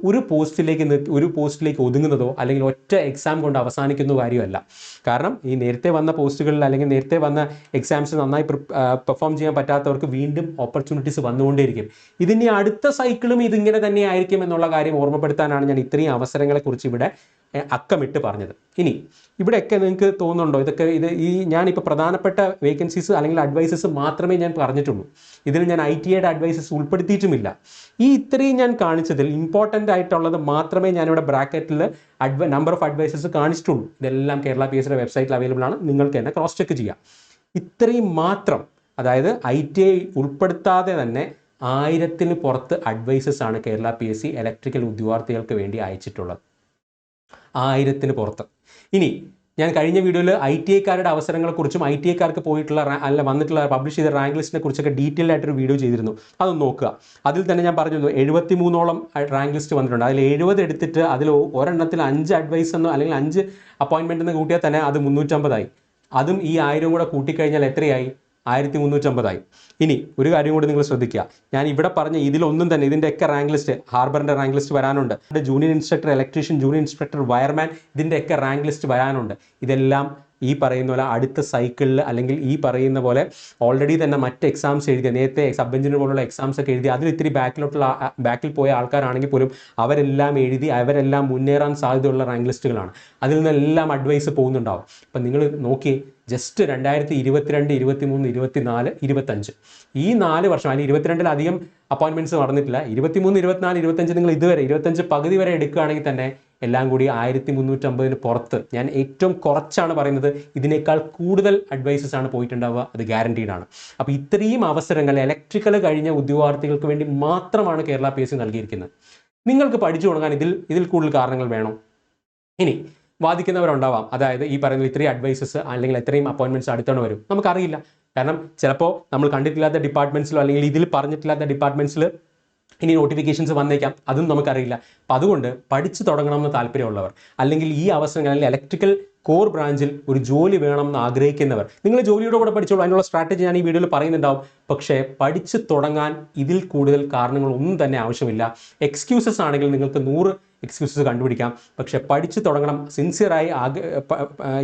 ഒരു പോസ്റ്റിലേക്ക് ഒതുങ്ങുന്നതോ അല്ലെങ്കിൽ ഒറ്റ എക്സാം കൊണ്ട് അവസാനിക്കുന്ന കാര്യമല്ല. കാരണം ഈ നേരത്തെ വന്ന പോസ്റ്റുകളിൽ അല്ലെങ്കിൽ നേരത്തെ വന്ന എക്സാംസ് നന്നായി പെർഫോം ചെയ്യാൻ പറ്റാത്തവർക്ക് വീണ്ടും ഓപ്പർച്യൂണിറ്റീസ് വന്നുകൊണ്ടേയിരിക്കും. ഇതിൻ്റെ അടുത്ത സൈക്കിളും ഇതിങ്ങനെ തന്നെ ആയിരിക്കും എന്നുള്ള കാര്യം ഓർമ്മപ്പെടുത്താനാണ് ഞാൻ ഇത്രയും അവസരങ്ങളെക്കുറിച്ച് ഇവിടെ അക്കമിട്ട് പറഞ്ഞത്. ഇനി ഇവിടെയൊക്കെ നിങ്ങൾക്ക് തോന്നുന്നുണ്ടോ ഞാനിപ്പോൾ പ്രധാനപ്പെട്ട വേക്കൻസീസ് അല്ലെങ്കിൽ അഡ്വൈസസ് മാത്രമേ ഞാൻ പറഞ്ഞിട്ടുള്ളൂ. ഇതിൽ ഞാൻ ITAയുടെ അഡ്വൈസസ് ഉൾപ്പെടുത്തിയിട്ടുമില്ല. ഇത്രയും ഞാൻ കാണിച്ചതിൽ ഇമ്പോർട്ടൻ്റ് ആയിട്ടുള്ളത് മാത്രമേ ഞാനിവിടെ ബ്രാക്കറ്റിൽ നമ്പർ ഓഫ് അഡ്വൈസസ് കാണിച്ചിട്ടുള്ളൂ. ഇതെല്ലാം കേരള PSCയുടെ വെബ്സൈറ്റിൽ അവൈലബിൾ ആണ്, നിങ്ങൾക്ക് തന്നെ ക്രോസ് ചെക്ക് ചെയ്യാം. ഇത്രയും മാത്രം, അതായത് ITI ഉൾപ്പെടുത്താതെ തന്നെ 1000-ന് പുറത്ത് അഡ്വൈസസ് ആണ് കേരള PSC ഇലക്ട്രിക്കൽ ഉദ്യോഗാർത്ഥികൾക്ക് വേണ്ടി അയച്ചിട്ടുള്ളത്. 1000-ന് പുറത്ത്. ഇനി ഞാൻ കഴിഞ്ഞ വീഡിയോയിൽ ITIക്കാരുടെ അവസരങ്ങളെക്കുറിച്ചും ITIക്കാർക്ക് വന്നിട്ടുള്ള പബ്ലിഷ് ചെയ്ത റാങ്ക് ലിസ്റ്റിനെ കുറിച്ചൊക്കെ ഡീറ്റെയിൽ ആയിട്ടൊരു വീഡിയോ ചെയ്തിരുന്നു. അതൊന്ന് നോക്കുക. അതിൽ തന്നെ ഞാൻ പറഞ്ഞിരുന്നു 73ഓളം റാങ്ക് ലിസ്റ്റ് വന്നിട്ടുണ്ട്. അതിൽ 70 എടുത്തിട്ട് അതിൽ ഒരെണ്ണത്തിൽ 5 അഡ്വൈസ് എന്നോ അല്ലെങ്കിൽ 5 അപ്പോയിൻമെൻ്റ് എന്ന് കൂട്ടിയാൽ തന്നെ അത് 350 അതും ഈ 1000 കൂടെ കൂട്ടിക്കഴിഞ്ഞാൽ എത്രയായി? 1350. ഇനി ഒരു കാര്യം കൂടി നിങ്ങൾ ശ്രദ്ധിക്കുക. ഞാൻ ഇവിടെ പറഞ്ഞ ഇതിലൊന്നും തന്നെ ഇതിൻ്റെയൊക്കെ റാങ്ക് ലിസ്റ്റ്, ഹാർബറിൻ്റെ റാങ്ക് ലിസ്റ്റ് വരാനുണ്ട്, junior instructor electrician, junior instructor wireman, ഇതിൻ്റെയൊക്കെ റാങ്ക് ലിസ്റ്റ് വരാനുണ്ട്. ഇതെല്ലാം ഈ പറയുന്ന പോലെ അടുത്ത സൈക്കിളിൽ അല്ലെങ്കിൽ ഈ പറയുന്ന പോലെ ഓൾറെഡി തന്നെ മറ്റ് എക്സാംസ് എഴുതിയ, നേരത്തെ സബ് എഞ്ചിനീയർ പോലുള്ള എക്സാംസ് ഒക്കെ എഴുതി അതിൽ ഇത്തിരി ബാക്കിൽ പോയ ആൾക്കാരാണെങ്കിൽ പോലും അവരെല്ലാം മുന്നേറാൻ സാധ്യതയുള്ള റാങ്ക് ലിസ്റ്റുകളാണ്. അതിൽ നിന്നെല്ലാം അഡ്വൈസ് പോകുന്നുണ്ടാവും. അപ്പം നിങ്ങൾ നോക്കി, ജസ്റ്റ് 2022, 23, 24, 25 ഈ 4 വർഷം, അതിന് 22-ൽ അധികം അപ്പോയിൻമെൻറ്റ്സ് നടന്നിട്ടില്ല. 23, 24, 25 നിങ്ങൾ ഇതുവരെ 25 പകുതി വരെ എടുക്കുകയാണെങ്കിൽ തന്നെ എല്ലാം കൂടി 1350 പുറത്ത്, ഞാൻ ഏറ്റവും കുറച്ചാണ് പറയുന്നത്, ഇതിനേക്കാൾ കൂടുതൽ അഡ്വൈസസ് ആണ് പോയിട്ടുണ്ടാവുക, അത് ഗ്യാരണ്ടീഡ് ആണ്. അപ്പോൾ ഇത്രയും അവസരങ്ങൾ ഇലക്ട്രിക്കൽ കഴിഞ്ഞ ഉദ്യോഗാർത്ഥികൾക്ക് വേണ്ടി മാത്രമാണ് കേരള PSC നൽകിയിരിക്കുന്നത്. നിങ്ങൾക്ക് പഠിച്ചു തുടങ്ങാൻ ഇതിൽ കൂടുതൽ കാരണങ്ങൾ വേണം. ഇനി വാദിക്കുന്നവരുണ്ടാവാം, അതായത് ഈ പറയുന്ന ഇത്രയും അഡ്വൈസസ് അല്ലെങ്കിൽ എത്രയും അപ്പോയിൻമെന്റ്സ് അടുത്തവണ വരും, നമുക്കറിയില്ല. കാരണം ചിലപ്പോൾ നമ്മൾ കണ്ടിട്ടില്ലാത്ത ഡിപ്പാർട്ട്മെന്റ്സിലോ അല്ലെങ്കിൽ ഇതിൽ പറഞ്ഞിട്ടില്ലാത്ത ഡിപ്പാർട്ട്മെന്റ്സിൽ ഇനി നോട്ടിഫിക്കേഷൻസ് വന്നേക്കാം, അതും നമുക്കറിയില്ല. അപ്പോൾ അതുകൊണ്ട് പഠിച്ചു തുടങ്ങണമെന്ന് താല്പര്യമുള്ളവർ, അല്ലെങ്കിൽ ഈ അവസരങ്ങൾ, അല്ലെങ്കിൽ ഇലക്ട്രിക്കൽ കോർ ബ്രാഞ്ചിൽ ഒരു ജോലി വേണമെന്ന് ആഗ്രഹിക്കുന്നവർ, നിങ്ങൾ ജോലിയുടെ കൂടെ പഠിച്ചോളൂ, അതിനുള്ള സ്ട്രാറ്റജി ഞാൻ ഈ വീഡിയോയിൽ പറയുന്നുണ്ടാവും. പക്ഷേ പഠിച്ചു തുടങ്ങാൻ ഇതിൽ കൂടുതൽ കാരണങ്ങളൊന്നും തന്നെ ആവശ്യമില്ല. എക്സ്ക്യൂസസ് ആണെങ്കിൽ നിങ്ങൾക്ക് 100 എക്സ്ക്യൂസസ് കണ്ടുപിടിക്കാം. പക്ഷേ പഠിച്ചു തുടങ്ങണം, സിൻസിയറായി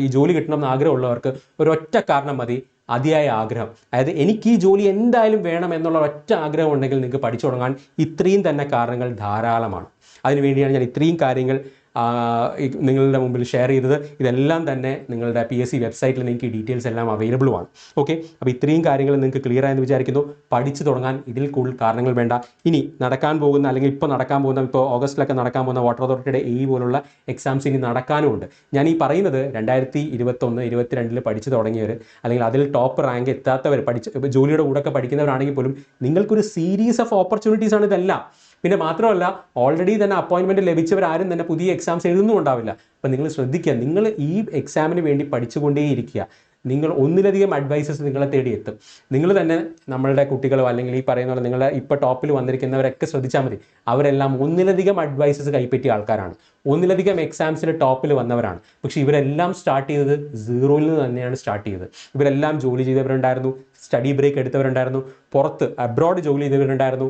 ഈ ജോലി കിട്ടണമെന്ന് ആഗ്രഹമുള്ളവർക്ക് ഒരൊറ്റ കാരണം മതി, അതിയായ ആഗ്രഹം. അതായത് എനിക്ക് ഈ ജോലി എന്തായാലും വേണം എന്നുള്ള ഒറ്റ ആഗ്രഹം ഉണ്ടെങ്കിൽ നിങ്ങൾക്ക് പഠിച്ചു തുടങ്ങാൻ ഇത്രയും തന്നെ കാരണങ്ങൾ ധാരാളമാണ്. അതിനുവേണ്ടിയാണ് ഞാൻ ഇത്രയും കാര്യങ്ങൾ നിങ്ങളുടെ മുമ്പിൽ ഷെയർ ചെയ്തത്. ഇതെല്ലാം തന്നെ നിങ്ങളുടെ PSC വെബ്സൈറ്റിൽ നിങ്ങൾക്ക് ഈ ഡീറ്റെയിൽസ് എല്ലാം അവൈലബിളുമാണ്. ഓക്കെ, അപ്പോൾ ഇത്രയും കാര്യങ്ങൾ നിങ്ങൾക്ക് ക്ലിയർ ആയെന്ന് വിചാരിക്കുന്നു. പഠിച്ചു തുടങ്ങാൻ ഇതിൽ കൂടുതൽ കാരണങ്ങൾ വേണ്ട. ഇനി നടക്കാൻ പോകുന്ന, അല്ലെങ്കിൽ ഇപ്പോൾ നടക്കാൻ പോകുന്ന, ഇപ്പോൾ ഓഗസ്റ്റിലൊക്കെ നടക്കാൻ പോകുന്ന വാട്ടർ അതോറിറ്റിയുടെ പോലുള്ള എക്സാംസ് ഇനി നടക്കാനുമുണ്ട്. ഞാൻ ഈ പറയുന്നത് 2021, 2022 പഠിച്ചു തുടങ്ങിയവർ, അല്ലെങ്കിൽ അതിൽ ടോപ്പ് റാങ്ക് എത്താത്തവർ, ജോലിയുടെ കൂടെ പഠിക്കുന്നവരാണെങ്കിൽ പോലും നിങ്ങൾക്കൊരു സീരീസ് ഓഫ് ഓപ്പർച്യൂണിറ്റീസ് ആണ് ഇതെല്ലാം. പിന്നെ മാത്രമല്ല, ഓൾറെഡി തന്നെ അപ്പോയിൻമെൻറ്റ് ലഭിച്ചവരാരും തന്നെ പുതിയ എക്സാംസ് എഴുതുന്നുണ്ടാവില്ല. അപ്പോൾ നിങ്ങൾ ശ്രദ്ധിക്കുക, നിങ്ങൾ ഈ എക്സാമിന് വേണ്ടി പഠിച്ചുകൊണ്ടേയിരിക്കുക. നിങ്ങൾ ഒന്നിലധികം അഡ്വൈസസ് നിങ്ങളെ തേടി എത്തും. നിങ്ങൾ തന്നെ നമ്മളുടെ കുട്ടികളോ അല്ലെങ്കിൽ ഈ പറയുന്ന പോലെ നിങ്ങളുടെ ഇപ്പോൾ ടോപ്പിൽ വന്നിരിക്കുന്നവരൊക്കെ ശ്രദ്ധിച്ചാൽ മതി, അവരെല്ലാം ഒന്നിലധികം അഡ്വൈസസ് കൈപ്പറ്റിയ ആൾക്കാരാണ്, ഒന്നിലധികം എക്സാംസിൽ ടോപ്പിൽ വന്നവരാണ്. പക്ഷേ ഇവരെല്ലാം സ്റ്റാർട്ട് ചെയ്തത് സീറോയിൽ നിന്ന് തന്നെയാണ് സ്റ്റാർട്ട് ചെയ്തത്. ഇവരെല്ലാം ജോലി ചെയ്തവരുണ്ടായിരുന്നു, സ്റ്റഡി ബ്രേക്ക് എടുത്തവരുണ്ടായിരുന്നു, പുറത്ത് അബ്രോഡ് ജോലി ചെയ്തവരുണ്ടായിരുന്നു,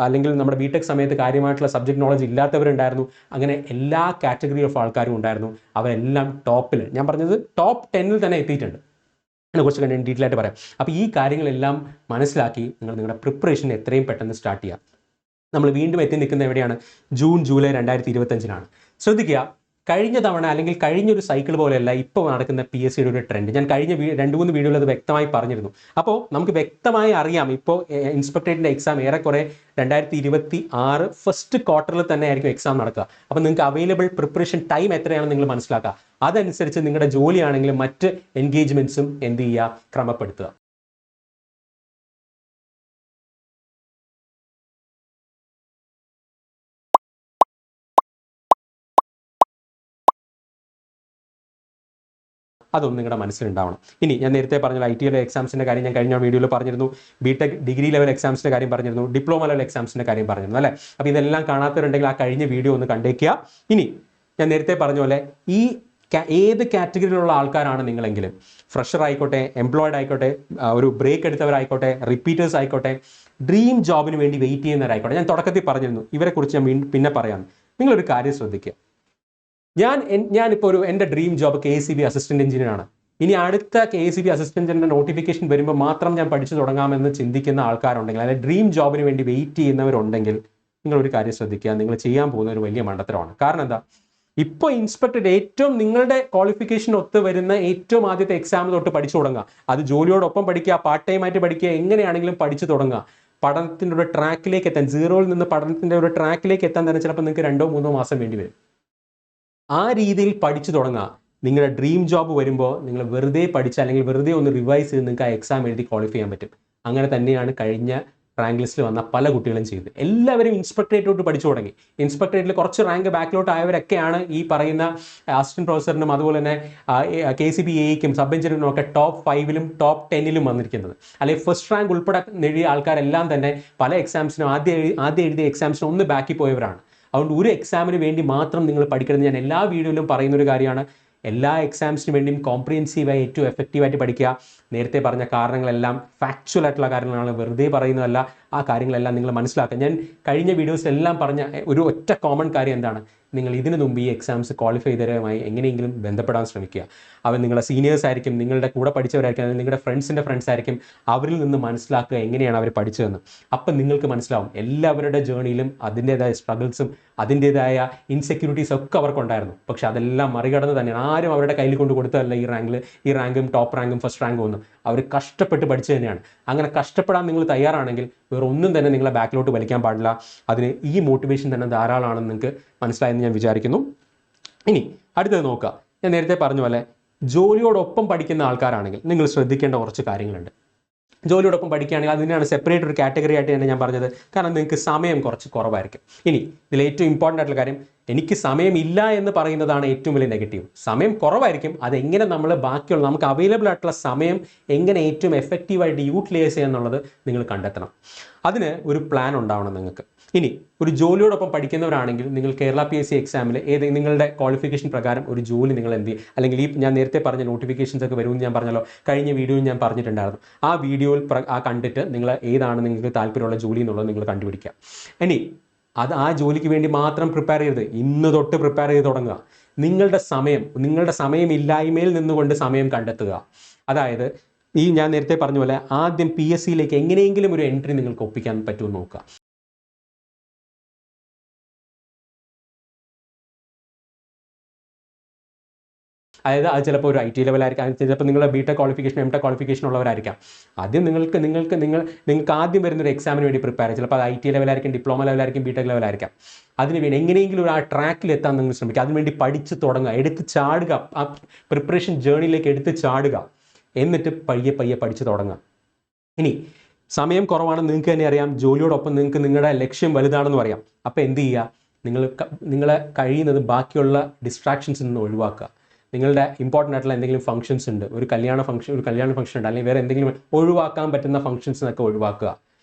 അല്ലെങ്കിൽ നമ്മുടെ BTech സമയത്ത് കാര്യമായിട്ടുള്ള സബ്ജക്ട് നോളജ് ഇല്ലാത്തവരുണ്ടായിരുന്നു. അങ്ങനെ എല്ലാ കാറ്റഗറി ഓഫ് ആൾക്കാരും ഉണ്ടായിരുന്നു. അവരെല്ലാം ടോപ്പിൽ, ഞാൻ പറഞ്ഞത് ടോപ്പ് 10 തന്നെ എത്തിയിട്ടുണ്ട്. അതിനെക്കുറിച്ച് ഞാൻ ഡീറ്റെയിൽ ആയിട്ട് പറയാം. അപ്പോൾ ഈ കാര്യങ്ങളെല്ലാം മനസ്സിലാക്കി നിങ്ങളുടെ പ്രിപ്പറേഷൻ എത്രയും പെട്ടെന്ന് സ്റ്റാർട്ട് ചെയ്യുക. നമ്മൾ വീണ്ടും എത്തി നിൽക്കുന്ന എവിടെയാണ്? ജൂൺ ജൂലൈ 2025 ശ്രദ്ധിക്കുക, കഴിഞ്ഞ തവണ അല്ലെങ്കിൽ കഴിഞ്ഞൊരു സൈക്കിൾ പോലെയല്ല ഇപ്പോൾ നടക്കുന്ന PSCയുടെ ഒരു ട്രെൻഡ്. ഞാൻ കഴിഞ്ഞ 2-3 വീഡിയോയിൽ അത് വ്യക്തമായി പറഞ്ഞിരുന്നു. അപ്പോൾ നമുക്ക് വ്യക്തമായി അറിയാം, ഇപ്പോൾ ഇൻസ്പെക്ടറേറ്റിൻ്റെ എക്സാം ഏറെക്കുറെ 2026 ഫസ്റ്റ് ക്വാർട്ടറിൽ തന്നെ ആയിരിക്കും എക്സാം നടക്കുക. അപ്പോൾ നിങ്ങൾക്ക് അവൈലബിൾ പ്രിപ്പറേഷൻ ടൈം എത്രയാണെന്ന് നിങ്ങൾ മനസ്സിലാക്കുക. അതനുസരിച്ച് നിങ്ങളുടെ ജോലിയാണെങ്കിലും മറ്റ് എൻഗേജ്മെൻറ്റ്സും എന്ത് ചെയ്യുക, ക്രമപ്പെടുത്തുക. അതൊന്നും നിങ്ങളുടെ മനസ്സിലുണ്ടാവണം. ഇനി ഞാൻ നേരത്തെ പറഞ്ഞ ITL എക്സാംസിൻ്റെ കാര്യം ഞാൻ കഴിഞ്ഞ വീഡിയോയിൽ പറഞ്ഞിരുന്നു, BTech ഡിഗ്രി ലെവൽ എക്സാംസിൻ്റെ കാര്യം പറഞ്ഞിരുന്നു, ഡിപ്ലോമ ലെവൽ എക്സാംസിൻ്റെ കാര്യം പറഞ്ഞിരുന്നു അല്ലേ. അപ്പോൾ ഇതെല്ലാം കാണാത്തവരുണ്ടെങ്കിൽ ആ കഴിഞ്ഞ വീഡിയോ ഒന്ന് കണ്ടേക്കുക. ഇനി ഞാൻ നേരത്തെ പറഞ്ഞ പോലെ ഏത് കാറ്റഗറിയിലുള്ള ആൾക്കാരാണ് നിങ്ങളെങ്കിലും, ഫ്രഷർ ആയിക്കോട്ടെ, എംപ്ലോയിഡ് ആയിക്കോട്ടെ, ഒരു ബ്രേക്ക് എടുത്തവരായിക്കോട്ടെ, റിപ്പീറ്റേഴ്സ് ആയിക്കോട്ടെ, ഡ്രീം ജോബിന് വേണ്ടി വെയിറ്റ് ചെയ്യുന്നവരായിക്കോട്ടെ, ഞാൻ തുടക്കത്തിൽ പറഞ്ഞിരുന്നു, ഇവരെക്കുറിച്ച് ഞാൻ പിന്നെ പറയാം. നിങ്ങളൊരു കാര്യം ശ്രദ്ധിക്കുക, ഞാനിപ്പോൾ എൻ്റെ dream job KSEB assistant engineer ആണ്. ഇനി അടുത്ത KSEB അസിസ്റ്റന്റിന്റെ നോട്ടിഫിക്കേഷൻ വരുമ്പോൾ മാത്രം ഞാൻ പഠിച്ചു തുടങ്ങാമെന്ന് ചിന്തിക്കുന്ന ആൾക്കാരുണ്ടെങ്കിൽ, അല്ലെങ്കിൽ ഡ്രീം ജോബിന് വേണ്ടി വെയിറ്റ് ചെയ്യുന്നവരുണ്ടെങ്കിൽ, നിങ്ങളൊരു കാര്യം ശ്രദ്ധിക്കുക, നിങ്ങൾ ചെയ്യാൻ പോകുന്ന ഒരു വലിയ മണ്ടത്തരമാണ്. കാരണം എന്താ, ഇപ്പോൾ ഇൻസ്പെക്ടർ ഏറ്റവും നിങ്ങളുടെ ക്വാളിഫിക്കേഷൻ ഒത്ത് വരുന്ന ഏറ്റവും ആദ്യത്തെ എക്സാം തൊട്ട് പഠിച്ചു തുടങ്ങുക. അത് ജോലിയോടൊപ്പം പഠിക്കുക, പാർട്ട് ടൈം ആയിട്ട് പഠിക്കുക, എങ്ങനെയാണെങ്കിലും പഠിച്ചു തുടങ്ങുക. പഠനത്തിൻ്റെ ഒരു ട്രാക്കിലേക്ക് എത്താൻ, സീറോയിൽ നിന്ന് പഠനത്തിൻ്റെ ഒരു ട്രാക്കിലേക്ക് എത്താൻ തന്നെ ചിലപ്പോൾ നിങ്ങൾക്ക് 2-3 മാസം വേണ്ടി വരും. ആ രീതിയിൽ പഠിച്ചു തുടങ്ങുക. നിങ്ങളുടെ ഡ്രീം ജോബ് വരുമ്പോൾ നിങ്ങൾ വെറുതെ പഠിച്ച് അല്ലെങ്കിൽ വെറുതെ ഒന്ന് റിവൈസ് ചെയ്ത് നിങ്ങൾക്ക് ആ എക്സാം എഴുതി ക്വാളിഫൈ ചെയ്യാൻ പറ്റും. അങ്ങനെ തന്നെയാണ് കഴിഞ്ഞ റാങ്ക് ലിസ്റ്റിൽ വന്ന പല കുട്ടികളും ചെയ്തത്. എല്ലാവരും ഇൻസ്പെക്ടറേറ്റോട്ട് പഠിച്ചു തുടങ്ങി. ഇൻസ്പെക്ടറേറ്റിൽ കുറച്ച് റാങ്ക് ബാക്കിലോട്ട് ആയവരൊക്കെയാണ് ഈ പറയുന്ന അസിസ്റ്റന്റ് പ്രൊഫസറിനും അതുപോലെ തന്നെ KCB AEക്കും സബ് എഞ്ചിനീയറിനും ഒക്കെ ടോപ്പ് 5-ലും ടോപ്പ് 10-ലും വന്നിരിക്കുന്നത്. അല്ലെങ്കിൽ ഫസ്റ്റ് റാങ്ക് ഉൾപ്പെടെ നേടിയ ആൾക്കാരെല്ലാം തന്നെ പല എക്സാംസിനും ആദ്യം എഴുതിയ എക്സാംസിനും ഒന്ന് ബാക്കി പോയവരാണ്. അതുകൊണ്ട് ഒരു എക്സാമിന് വേണ്ടി മാത്രം നിങ്ങൾ പഠിക്കരുത്. ഞാൻ എല്ലാ വീഡിയോയിലും പറയുന്നൊരു കാര്യമാണ്, എല്ലാ എക്സാംസിന് വേണ്ടിയും കോംപ്രിഹെൻസീവായി ഏറ്റവും എഫക്റ്റീവായിട്ട് പഠിക്കുക. നേരത്തെ പറഞ്ഞ കാരണങ്ങളെല്ലാം ഫാക്ച്വൽ ആയിട്ടുള്ള കാര്യങ്ങളാണ്, വെറുതെ പറയുന്നതല്ല. ആ കാര്യങ്ങളെല്ലാം നിങ്ങൾ മനസ്സിലാക്കുക. ഞാൻ കഴിഞ്ഞ വീഡിയോസിലെല്ലാം പറഞ്ഞ ഒരു ഒറ്റ കോമൺ കാര്യം എന്താണ്, നിങ്ങൾ ഇതിനു മുമ്പ് ഈ എക്സാംസ് ക്വാളിഫൈ ചെയ്തവരുമായി എങ്ങനെയെങ്കിലും ബന്ധപ്പെടാൻ ശ്രമിക്കുക. അവർ നിങ്ങളുടെ സീനിയേഴ്സ് ആയിരിക്കും, നിങ്ങളുടെ കൂടെ പഠിച്ചവരായിരിക്കും, അല്ലെങ്കിൽ നിങ്ങളുടെ ഫ്രണ്ട്സിൻ്റെ ഫ്രണ്ട്സ് ആയിരിക്കും. അവരിൽ നിന്ന് മനസ്സിലാക്കുക എങ്ങനെയാണ് അവർ പഠിച്ചതെന്ന്. അപ്പം നിങ്ങൾക്ക് മനസ്സിലാവും എല്ലാവരുടെ ജേർണിയിലും അതിൻ്റേതായ സ്ട്രഗിൾസും അതിൻ്റേതായ ഇൻസെക്യൂരിറ്റീസ് ഒക്കെ അവർക്കുണ്ടായിരുന്നു. പക്ഷെ അതെല്ലാം മറികടന്ന് തന്നെയാണ്. ആരും അവരുടെ കയ്യിൽ കൊണ്ട് കൊടുത്തതല്ല ഈ റാങ്കും ടോപ്പ് റാങ്കും ഫസ്റ്റ് റാങ്കും ഒന്നും. അവർ കഷ്ടപ്പെട്ട് പഠിച്ചു തന്നെയാണ്. അങ്ങനെ കഷ്ടപ്പെടാൻ നിങ്ങൾ തയ്യാറാണെങ്കിൽ വേറെ ഒന്നും തന്നെ നിങ്ങളെ ബാക്കിലോട്ട് വലിക്കാൻ പാടില്ല. അതിന് ഈ മോട്ടിവേഷൻ തന്നെ ധാരാളമാണെന്ന് നിങ്ങൾക്ക് മനസ്സിലായെന്ന് ഞാൻ വിചാരിക്കുന്നു. ഇനി അടുത്തത് നോക്കുക. ഞാൻ നേരത്തെ പറഞ്ഞ പോലെ ജോലിയോടൊപ്പം പഠിക്കുന്ന ആൾക്കാരാണെങ്കിൽ നിങ്ങൾ ശ്രദ്ധിക്കേണ്ട കുറച്ച് കാര്യങ്ങളുണ്ട്. ജോലിയോടൊപ്പം പഠിക്കുകയാണെങ്കിൽ അതിനാണ് സെപ്പറേറ്റ് ഒരു കാറ്റഗറി ആയിട്ട് തന്നെ ഞാൻ പറഞ്ഞത്. കാരണം നിങ്ങൾക്ക് സമയം കുറച്ച് കുറവായിരിക്കും. ഇനി ഇതിൽ ഏറ്റവും ഇമ്പോർട്ടൻ്റ് ആയിട്ടുള്ള കാര്യം, എനിക്ക് സമയമില്ല എന്ന് പറയുന്നതാണ് ഏറ്റവും വലിയ നെഗറ്റീവ്. സമയം കുറവായിരിക്കും, അതെങ്ങനെ നമ്മൾ ബാക്കിയുള്ള നമുക്ക് അവൈലബിൾ ആയിട്ടുള്ള സമയം എങ്ങനെ ഏറ്റവും എഫക്റ്റീവായിട്ട് യൂട്ടിലൈസ് ചെയ്യുക എന്നുള്ളത് നിങ്ങൾ കണ്ടെത്തണം. അതിന് ഒരു പ്ലാൻ ഉണ്ടാവണം നിങ്ങൾക്ക്. ഇനി ഒരു ജോലിയോടൊപ്പം പഠിക്കുന്നവരാണെങ്കിൽ നിങ്ങൾ കേരള PSC എക്സാമിൽ നിങ്ങളുടെ ക്വാളിഫിക്കേഷൻ പ്രകാരം ഒരു ജോലി നിങ്ങൾ എന്ത് ചെയ്യും, അല്ലെങ്കിൽ ഈ ഞാൻ നേരത്തെ പറഞ്ഞ നോട്ടിഫിക്കേഷൻസ് ഒക്കെ വരുമെന്ന് ഞാൻ പറഞ്ഞല്ലോ, കഴിഞ്ഞ വീഡിയോയിൽ ഞാൻ പറഞ്ഞിട്ടുണ്ടായിരുന്നു. ആ വീഡിയോയിൽ കണ്ടിട്ട് നിങ്ങൾ ഏതാണ് നിങ്ങൾക്ക് താല്പര്യമുള്ള ജോലി എന്നുള്ളത് നിങ്ങൾ കണ്ടുപിടിക്കുക. ഇനി ആ ജോലിക്ക് വേണ്ടി മാത്രം പ്രിപ്പയർ ചെയ്ത് ഇന്ന് തൊട്ട് പ്രിപ്പയർ ചെയ്ത് തുടങ്ങുക. നിങ്ങളുടെ സമയമില്ലായ്മയിൽ നിന്നുകൊണ്ട് സമയം കണ്ടെത്തുക. അതായത് ഞാൻ നേരത്തെ പറഞ്ഞ പോലെ ആദ്യം PSCയിലേക്ക് എങ്ങനെയെങ്കിലും ഒരു എൻട്രി നിങ്ങൾക്ക് ഒപ്പിക്കാൻ പറ്റുമെന്ന് നോക്കുക. അതായത് അത് ചിലപ്പോൾ ഒരു IT ലെവലായിരിക്കാം, ചിലപ്പോൾ നിങ്ങളുടെ BTech ക്വാളിഫിക്കേഷൻ MTech ക്വാളിഫിക്കേഷൻ ഉള്ളവരായിരിക്കാം. ആദ്യം നിങ്ങൾക്ക് ആദ്യം വരുന്നൊരു എക്സാമിന് വേണ്ടി പ്രിപ്പയർ ചെയ്യുക. ചിലപ്പോൾ അത് IT ലെവലായിരിക്കും, ഡിപ്ലോമ ലെവലായിരിക്കും, BTech ലെവലായിരിക്കാം. അതിനുവേണ്ടി എങ്ങനെയെങ്കിലും ആ ട്രാക്കിൽ എത്താൻ നിങ്ങൾ ശ്രമിക്കുക. അതിനുവേണ്ടി പഠിച്ച് തുടങ്ങുക, എടുത്ത് ചാടുക, ആ പ്രിപ്പറേഷൻ ജേർണിയിലേക്ക് എടുത്ത് ചാടുക. എന്നിട്ട് പയ്യെ പഠിച്ച് തുടങ്ങുക. ഇനി സമയം കുറവാണ്, നിങ്ങൾക്ക് തന്നെ അറിയാം. ജോലിയോടൊപ്പം നിങ്ങൾക്ക് നിങ്ങളുടെ ലക്ഷ്യം വലുതാണെന്ന് പറയാം. അപ്പോൾ എന്ത് ചെയ്യുക, നിങ്ങളെ കഴിയുന്നത് ബാക്കിയുള്ള ഡിസ്ട്രാക്ഷൻസിൽ നിന്ന് ഒഴിവാക്കുക. നിങ്ങളുടെ ഇമ്പോർട്ടൻ്റ് ആയിട്ടുള്ള എന്തെങ്കിലും ഫംഗ്ഷൻസ് ഉണ്ട്, ഒരു കല്യാണ ഫംഗ്ഷൻ ഉണ്ട്, അല്ലെങ്കിൽ വേറെ എന്തെങ്കിലും ഒഴിവാക്കാൻ പറ്റുന്ന ഫംഗ്ഷൻസിനൊക്കെ ഒഴിവാക്കുക.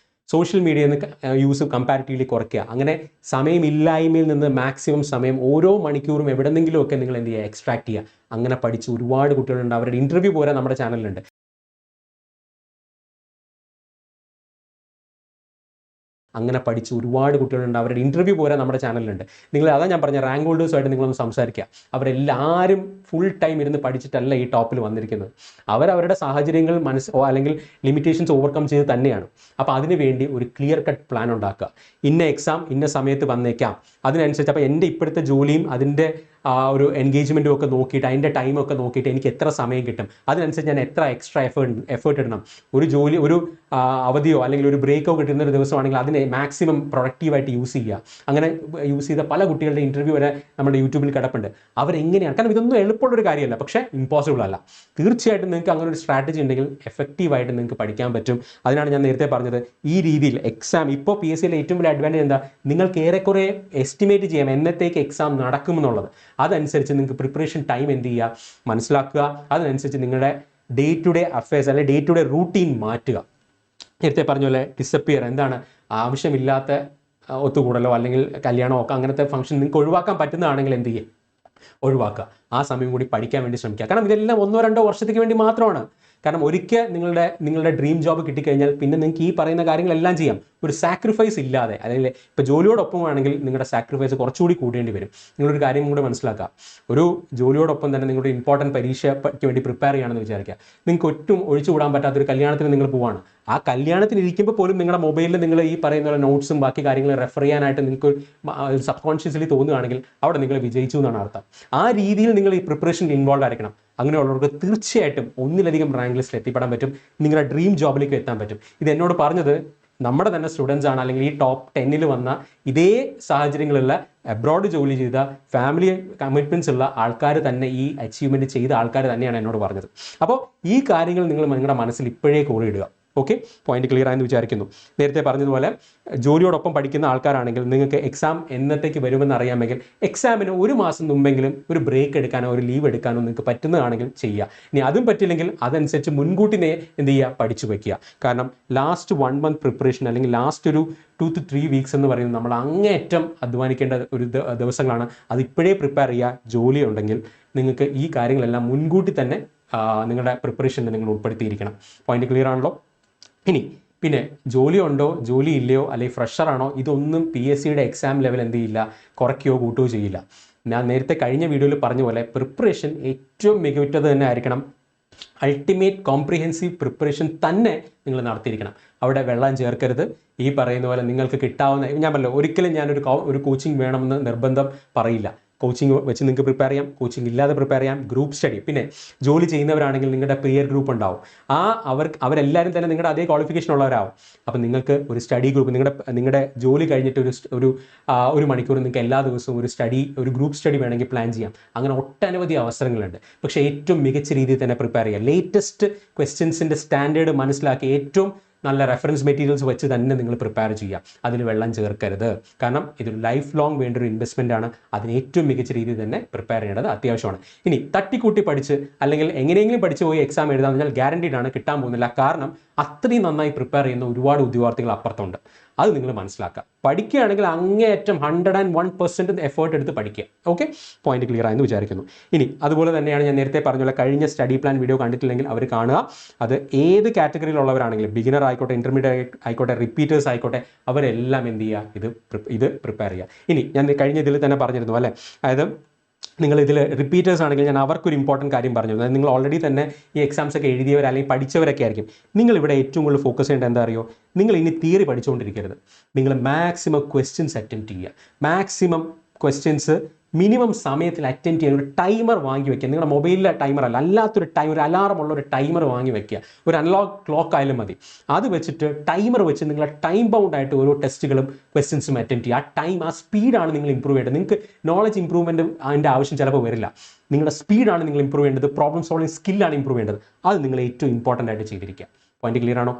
സോഷ്യൽ മീഡിയയിൽ നിന്ന് യൂസ് കമ്പാരിറ്റീവ്ലി കുറയ്ക്കുക. അങ്ങനെ സമയമില്ലായ്മയിൽ നിന്ന് മാക്സിമം സമയം ഓരോ മണിക്കൂറും എവിടെന്നെങ്കിലുമൊക്കെ നിങ്ങൾ എന്ത് ചെയ്യുക, എക്സ്ട്രാക്ട് ചെയ്യുക. അങ്ങനെ പഠിച്ച് ഒരുപാട് കുട്ടികളുണ്ട്, അവരുടെ ഇൻ്റർവ്യൂ പോരാ നമ്മുടെ ചാനലിലുണ്ട്. അങ്ങനെ പഠിച്ച് ഒരുപാട് കുട്ടികളുണ്ട്, അവരുടെ ഇൻ്റർവ്യൂ പോരാ നമ്മുടെ ചാനലിലുണ്ട്. അതാ ഞാൻ പറഞ്ഞ റാങ്ക് ഹോൾഡേഴ്സുമായിട്ട് നിങ്ങളൊന്ന് സംസാരിക്കുക. അവരെല്ലാവരും ഫുൾ ടൈം ഇരുന്ന് പഠിച്ചിട്ടല്ല ഈ ടോപ്പിൽ വന്നിരിക്കുന്നത്. അവരവരുടെ സാഹചര്യങ്ങൾ അല്ലെങ്കിൽ ലിമിറ്റേഷൻസ് ഓവർകം ചെയ്ത് തന്നെയാണ്. അപ്പോൾ അതിന് വേണ്ടി ഒരു ക്ലിയർ കട്ട് പ്ലാൻ ഉണ്ടാക്കുക. ഇന്ന എക്സാം ഇന്ന സമയത്ത് വന്നേക്കാം, അതിനനുസരിച്ച് അപ്പോൾ എൻ്റെ ഇപ്പോഴത്തെ ജോലിയും അതിൻ്റെ ഒരു എൻഗേജ്മെൻറ്റും ഒക്കെ നോക്കിയിട്ട് അതിൻ്റെ ടൈമൊക്കെ നോക്കിയിട്ട് എനിക്ക് എത്ര സമയം കിട്ടും, അതിനനുസരിച്ച് ഞാൻ എത്ര എക്സ്ട്രാ എഫേർട്ട് ഇടണം. ഒരു അവധിയോ അല്ലെങ്കിൽ ഒരു ബ്രേക്കോ കിട്ടുന്ന ഒരു ദിവസമാണെങ്കിൽ അതിനെ മാക്സിമം പ്രൊഡക്റ്റീവായിട്ട് യൂസ് ചെയ്യുക. അങ്ങനെ യൂസ് ചെയ്ത പല കുട്ടികളുടെ ഇൻ്റർവ്യൂ വരെ നമ്മുടെ യൂട്യൂബിൽ കിടപ്പുണ്ട്. അവരെങ്ങനെയാണ്, കാരണം ഇതൊന്നും എളുപ്പമുള്ളൊരു കാര്യമല്ല, പക്ഷേ ഇമ്പോസിബിൾ അല്ല. തീർച്ചയായിട്ടും നിങ്ങൾക്ക് അങ്ങനെ ഒരു സ്ട്രാറ്റജി ഉണ്ടെങ്കിൽ എഫക്റ്റീവായിട്ട് നിങ്ങൾക്ക് പഠിക്കാൻ പറ്റും. അതിനാണ് ഞാൻ നേരത്തെ പറഞ്ഞത്, ഈ രീതിയിൽ എക്സാം ഇപ്പോൾ PSCയിലെ ഏറ്റവും വലിയ അഡ്വാൻറ്റേജ് എന്താ, നിങ്ങൾക്ക് ഏറെക്കുറെ എസ്റ്റിമേറ്റ് ചെയ്യാം എന്നത്തേക്ക് എക്സാം നടക്കുമെന്നുള്ളത്. അതനുസരിച്ച് നിങ്ങൾക്ക് പ്രിപ്പറേഷൻ ടൈം എന്ത് ചെയ്യുക, മനസ്സിലാക്കുക. അതിനനുസരിച്ച് നിങ്ങളുടെ ഡേ ടു ഡേ അഫയേഴ്സ് അല്ലെങ്കിൽ ഡേ ടു ഡേ റൂട്ടീൻ മാറ്റുക. നേരത്തെ പറഞ്ഞ പോലെ ഡിസപ്പിയർ, എന്താണ് ആവശ്യമില്ലാത്ത ഒത്തുകൂടലോ അല്ലെങ്കിൽ കല്യാണമോ ഒക്കെ അങ്ങനത്തെ ഫംഗ്ഷൻ നിങ്ങൾക്ക് ഒഴിവാക്കാൻ പറ്റുന്നതാണെങ്കിൽ എന്ത് ചെയ്യുക, ഒഴിവാക്കുക. ആ സമയം കൂടി പഠിക്കാൻ വേണ്ടി ശ്രമിക്കുക. കാരണം ഇതെല്ലാം 1-2 വർഷത്തേക്ക് വേണ്ടി മാത്രമാണ്. കാരണം ഒരിക്കൽ നിങ്ങളുടെ ഡ്രീം ജോബ് കിട്ടിക്കഴിഞ്ഞാൽ പിന്നെ നിങ്ങൾക്ക് ഈ പറയുന്ന കാര്യങ്ങളെല്ലാം ചെയ്യാം, ഒരു സാക്രിഫൈസ് ഇല്ലാതെ. അല്ലെങ്കിൽ ഇപ്പോൾ ജോലിയോടൊപ്പമാണെങ്കിൽ നിങ്ങളുടെ സാക്രിഫൈസ് കുറച്ചുകൂടി കൂടേണ്ടി വരും. നിങ്ങളൊരു കാര്യം കൂടെ മനസ്സിലാക്കുക, ഒരു ജോലിയോടൊപ്പം തന്നെ നിങ്ങളുടെ ഇമ്പോർട്ടൻറ്റ് പരീക്ഷയ്ക്ക് വേണ്ടി പ്രിപ്പയർ ചെയ്യുകയാണെന്ന് വിചാരിക്കുക. നിങ്ങൾക്ക് ഒട്ടും ഒഴിച്ചുകൂടാൻ പറ്റാത്തൊരു കല്യാണത്തിന് നിങ്ങൾ പോവാണ്. ആ കല്യാണത്തിന് ഇരിക്കുമ്പോൾ പോലും നിങ്ങളുടെ മൊബൈലിൽ നിങ്ങൾ ഈ പറയുന്ന പോലെ നോട്ട്സും ബാക്കി കാര്യങ്ങളും റെഫർ ചെയ്യാനായിട്ട് നിങ്ങൾക്ക് സബ് കോൺഷ്യസ്ലി തോന്നുകയാണെങ്കിൽ അവിടെ നിങ്ങൾ വിജയിച്ചു എന്നാണ് അർത്ഥം. ആ രീതിയിൽ നിങ്ങൾ ഈ പ്രിപ്പറേഷനിൽ ഇൻവോൾവ് ആയിരിക്കണം. അങ്ങനെയുള്ളവർക്ക് തീർച്ചയായിട്ടും ഒന്നിലധികം റാങ്ക് ലിസ്റ്റിൽ എത്തിപ്പെടാൻ പറ്റും, നിങ്ങളുടെ ഡ്രീം ജോബിലേക്ക് എത്താൻ പറ്റും. ഇത് എന്നോട് പറഞ്ഞത് നമ്മുടെ തന്നെ സ്റ്റുഡൻസ് ആണ്, അല്ലെങ്കിൽ ഈ ടോപ്പ് 10 വന്ന ഇതേ സാഹചര്യങ്ങളുള്ള അബ്രോഡ് ജോലി ചെയ്ത ഫാമിലി കമ്മിറ്റ്മെൻറ്റ്സ് ഉള്ള ആൾക്കാർ തന്നെ, ഈ അച്ചീവ്മെൻറ്റ് ചെയ്ത ആൾക്കാർ തന്നെയാണ് എന്നോട് പറഞ്ഞത്. അപ്പോൾ ഈ കാര്യങ്ങൾ നിങ്ങൾ നിങ്ങളുടെ മനസ്സിൽ ഇപ്പോഴേ കോറിയിടുക. ഓക്കെ, പോയിന്റ് ക്ലിയർ ആയെന്ന് വിചാരിക്കുന്നു. നേരത്തെ പറഞ്ഞതുപോലെ ജോലിയോടൊപ്പം പഠിക്കുന്ന ആൾക്കാരാണെങ്കിൽ നിങ്ങൾക്ക് എക്സാം എന്നത്തേക്ക് വരുമെന്ന് അറിയാമെങ്കിൽ എക്സാമിന് 1 മാസം മുമ്പെങ്കിലും ഒരു ബ്രേക്ക് എടുക്കാനോ ഒരു ലീവ് എടുക്കാനോ നിങ്ങൾക്ക് പറ്റുന്നതാണെങ്കിൽ ചെയ്യുക. ഇനി അതും പറ്റില്ലെങ്കിൽ അതനുസരിച്ച് മുൻകൂട്ടി എന്ത് ചെയ്യുക, പഠിച്ചു വയ്ക്കുക. കാരണം ലാസ്റ്റ് 1 month പ്രിപ്പറേഷൻ അല്ലെങ്കിൽ ലാസ്റ്റ് ഒരു 2 to 3 weeks എന്ന് പറയുന്നത് നമ്മൾ അങ്ങേയറ്റം അധ്വാനിക്കേണ്ട ഒരു ദിവസങ്ങളാണ്. അത് ഇപ്പോഴേ പ്രിപ്പയർ ചെയ്യുക. ജോലി ഉണ്ടെങ്കിൽ നിങ്ങൾക്ക് ഈ കാര്യങ്ങളെല്ലാം മുൻകൂട്ടി തന്നെ നിങ്ങളുടെ പ്രിപ്പറേഷനിൽ നിങ്ങൾ ഉൾപ്പെടുത്തിയിരിക്കണം. പോയിന്റ് ക്ലിയർ ആണല്ലോ. ഇനി പിന്നെ ജോലി ഉണ്ടോ ജോലി ഇല്ലയോ അല്ലെങ്കിൽ ഫ്രഷറാണോ, ഇതൊന്നും PSCയുടെ എക്സാം ലെവൽ എന്ത് ചെയ്യില്ല, കുറയ്ക്കുകയോ കൂട്ടുകയോ ചെയ്യില്ല. ഞാൻ നേരത്തെ കഴിഞ്ഞ വീഡിയോയിൽ പറഞ്ഞ പോലെ പ്രിപ്പറേഷൻ ഏറ്റവും മികവുറ്റത് തന്നെ ആയിരിക്കണം. അൾട്ടിമേറ്റ് കോംപ്രിഹെൻസീവ് പ്രിപ്പറേഷൻ തന്നെ നിങ്ങൾ നടത്തിയിരിക്കണം. അവിടെ വെള്ളം ചേർക്കരുത്. ഈ പറയുന്ന പോലെ നിങ്ങൾക്ക് കിട്ടാവുന്ന, ഞാൻ പറഞ്ഞല്ലോ ഒരിക്കലും ഞാനൊരു കോച്ചിങ് വേണമെന്ന് നിർബന്ധം പറയില്ല. കോച്ചിങ് വെച്ച് നിങ്ങൾക്ക് പ്രിപ്പയർ ചെയ്യാം, കോച്ചിങ് ഇല്ലാതെ പ്രിപ്പയർ ചെയ്യാം, ഗ്രൂപ്പ് സ്റ്റഡി. പിന്നെ ജോലി ചെയ്യുന്നവരാണെങ്കിൽ നിങ്ങളുടെ പിയർ ഗ്രൂപ്പ് ഉണ്ടാവും. അവരെല്ലാവരും തന്നെ നിങ്ങളുടെ അതേ ക്വാളിഫിക്കേഷൻ ഉള്ളവരാവും. അപ്പം നിങ്ങൾക്ക് ഒരു സ്റ്റഡി ഗ്രൂപ്പ്, നിങ്ങളുടെ ജോലി കഴിഞ്ഞിട്ട് ഒരു മണിക്കൂർ നിങ്ങൾക്ക് എല്ലാ ദിവസവും ഒരു ഗ്രൂപ്പ് സ്റ്റഡി വേണമെങ്കിൽ പ്ലാൻ ചെയ്യാം. അങ്ങനെ ഒട്ടനവധി അവസരങ്ങളുണ്ട്. പക്ഷേ ഏറ്റവും മികച്ച രീതിയിൽ തന്നെ പ്രിപ്പയർ ചെയ്യുക. ലേറ്റസ്റ്റ് ക്വസ്റ്റ്യൻസിൻ്റെ സ്റ്റാൻഡേർഡ് മനസ്സിലാക്കി ഏറ്റവും നല്ല റെഫറൻസ് മെറ്റീരിയൽസ് വെച്ച് തന്നെ നിങ്ങൾ പ്രിപ്പയർ ചെയ്യുക. അതിൽ വെള്ളം ചേർക്കരുത്. കാരണം ഇതൊരു ലൈഫ് ലോങ് വേണ്ട ഒരു ഇൻവെസ്റ്റ്മെൻ്റ് ആണ്. അതിന് ഏറ്റവും മികച്ച രീതിയിൽ തന്നെ പ്രിപ്പയർ ചെയ്യേണ്ടത് അത്യാവശ്യമാണ്. ഇനി തട്ടിക്കൂട്ടി പഠിച്ച് അല്ലെങ്കിൽ എങ്ങനെയെങ്കിലും പഠിച്ച് പോയി എക്സാം എഴുതാമെന്ന് പറഞ്ഞാൽ ഗ്യാരണ്ടീഡ് ആണ്, കിട്ടാൻ പോകുന്നില്ല. കാരണം അത്രയും നന്നായി പ്രിപ്പയർ ചെയ്യുന്ന ഒരുപാട് ഉദ്യോഗാർത്ഥികൾ അപ്പുറത്തുണ്ട്. അത് നിങ്ങൾ മനസ്സിലാക്കുക. പഠിക്കുകയാണെങ്കിൽ അങ്ങേയറ്റം 101% എഫേർട്ട് എടുത്ത് പഠിക്കുക. ഓക്കെ, പോയിന്റ് ക്ലിയർ ആയെന്ന് വിചാരിക്കുന്നു. ഇനി അതുപോലെ തന്നെയാണ് ഞാൻ നേരത്തെ പറഞ്ഞ കഴിഞ്ഞ സ്റ്റഡി പ്ലാൻ വീഡിയോ കണ്ടിട്ടില്ലെങ്കിൽ അവർ കാണുക. അത് ഏത് കാറ്റഗറിയിലുള്ളവരാണെങ്കിലും, ബിഗിനർ ആയിക്കോട്ടെ, ഇന്റർമീഡിയറ്റ് ആയിക്കോട്ടെ, റിപ്പീറ്റേഴ്സ് ആയിക്കോട്ടെ, അവരെല്ലാം എന്ത് ചെയ്യുക, ഇത് പ്രിപ്പയർ ചെയ്യുക. ഇനി ഞാൻ കഴിഞ്ഞ ഇതിൽ തന്നെ പറഞ്ഞിരുന്നു അല്ലേ, അതായത് നിങ്ങൾ ഇതിൽ റിപ്പീറ്റേഴ്സ് ആണെങ്കിൽ ഞാൻ അവർക്കൊരു ഇമ്പോർട്ടൻറ്റ് കാര്യം പറഞ്ഞു. അതായത് നിങ്ങൾ ഓൾറെഡി തന്നെ ഈ എക്സാംസ് ഒക്കെ എഴുതിയവർ അല്ലെങ്കിൽ പഠിച്ചവരൊക്കെ ആയിരിക്കും. നിങ്ങളിവിടെ ഏറ്റവും കൂടുതൽ ഫോക്കസ് ചെയ്യേണ്ടത് എന്താ അറിയോ, നിങ്ങൾ ഇനി തിയറി പഠിച്ചുകൊണ്ടിരിക്കരുത്. നിങ്ങൾ മാക്സിമം ക്വസ്റ്റ്യൻസ് അറ്റംപ്റ്റ് ചെയ്യുക. മാക്സിമം ക്വസ്റ്റ്യൻസ് മിനിമം സമയത്തിൽ അറ്റൻഡ് ചെയ്യാൻ ഒരു ടൈമർ വാങ്ങി വയ്ക്കുക. നിങ്ങളുടെ മൊബൈലിലെ ടൈമർ അല്ലാത്തൊരു ഒരു അലാറം ഉള്ള ഒരു ടൈമർ വാങ്ങി വയ്ക്കുക. ഒരു അനലോഗ് ക്ലോക്ക് ആയാലും മതി. അത് വെച്ചിട്ട് ടൈമർ വെച്ച് നിങ്ങൾ ടൈം ബൗണ്ട് ആയിട്ട് ഓരോ ടെസ്റ്റുകളും ക്വസ്റ്റ്യൻസും അറ്റൻഡ് ചെയ്യുക. ആ സ്പീഡാണ് നിങ്ങൾ ഇമ്പ്രൂവ് ചെയ്യേണ്ടത്. നിങ്ങൾക്ക് നോളജ് ഇമ്പ്രൂവ്മെൻറ്റ് അതിൻ്റെ ആവശ്യം ചിലപ്പോൾ വരില്ല. നിങ്ങളുടെ സ്പീഡാണ് നിങ്ങൾ ഇമ്പ്രൂവ് ചെയ്യേണ്ടത്. പ്രോബ്ലം സോൾവിങ് സ്കില്ലാണ് ഇമ്പ്രൂവ് ചെയ്യേണ്ടത്. അത് നിങ്ങൾ ഏറ്റവും ഇമ്പോർട്ടൻ്റ് ആയിട്ട് ചെയ്തിരിക്കുക. പോയിന്റ് ക്ലിയർ ആണോ?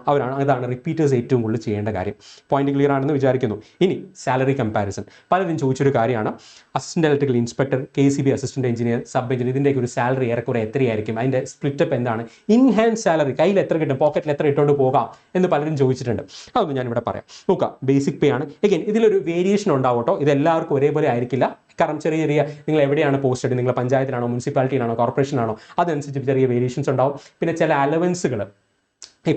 അതാണ് റിപ്പീറ്റേഴ്സ് ഏറ്റവും കൂടുതൽ ചെയ്യേണ്ട കാര്യം. പോയിന്റ് ക്ലിയർ ആണെന്ന് വിചാരിക്കുന്നു. ഇനി സാലറി കമ്പാരിസൺ പലരും ചോദിച്ചൊരു കാര്യമാണ്. Assistant electrical inspector, KCB assistant engineer, sub engineer, ഇതിൻ്റെയൊക്കെ ഒരു സാലറി ഏറെക്കുറെ എത്രയായിരിക്കും, അതിൻ്റെ സ്പ്ലിറ്റപ്പ് എന്താണ്, ഇൻഹാൻഡ് സാലറി കയ്യിൽ എത്ര കിട്ടും, പോക്കറ്റിൽ എത്ര ഇട്ടുകൊണ്ട് പോകാം എന്ന് പലരും ചോദിച്ചിട്ടുണ്ട്. അതൊന്നും ഞാനിവിടെ പറയാം. നോക്കാം, ബേസിക് പേ ആണ്. എഗെയിൻ ഇതിലൊരു വേരിയേഷൻ ഉണ്ടാവും കേട്ടോ. ഇതെല്ലാവർക്കും ഒരേപോലെ ആയിരിക്കില്ല. കാരണം ചെറിയ നിങ്ങൾ എവിടെയാണ് പോസ്റ്റഡ്, നിങ്ങൾ പഞ്ചായത്തിലാണോ, മുനിസിപ്പാലിറ്റിയിലാണോ, കോർപ്പറേഷനാണോ, അതനുസരിച്ച് ചെറിയ വേരിയേഷൻസ് ഉണ്ടാവും. പിന്നെ ചില അലവൻസുകൾ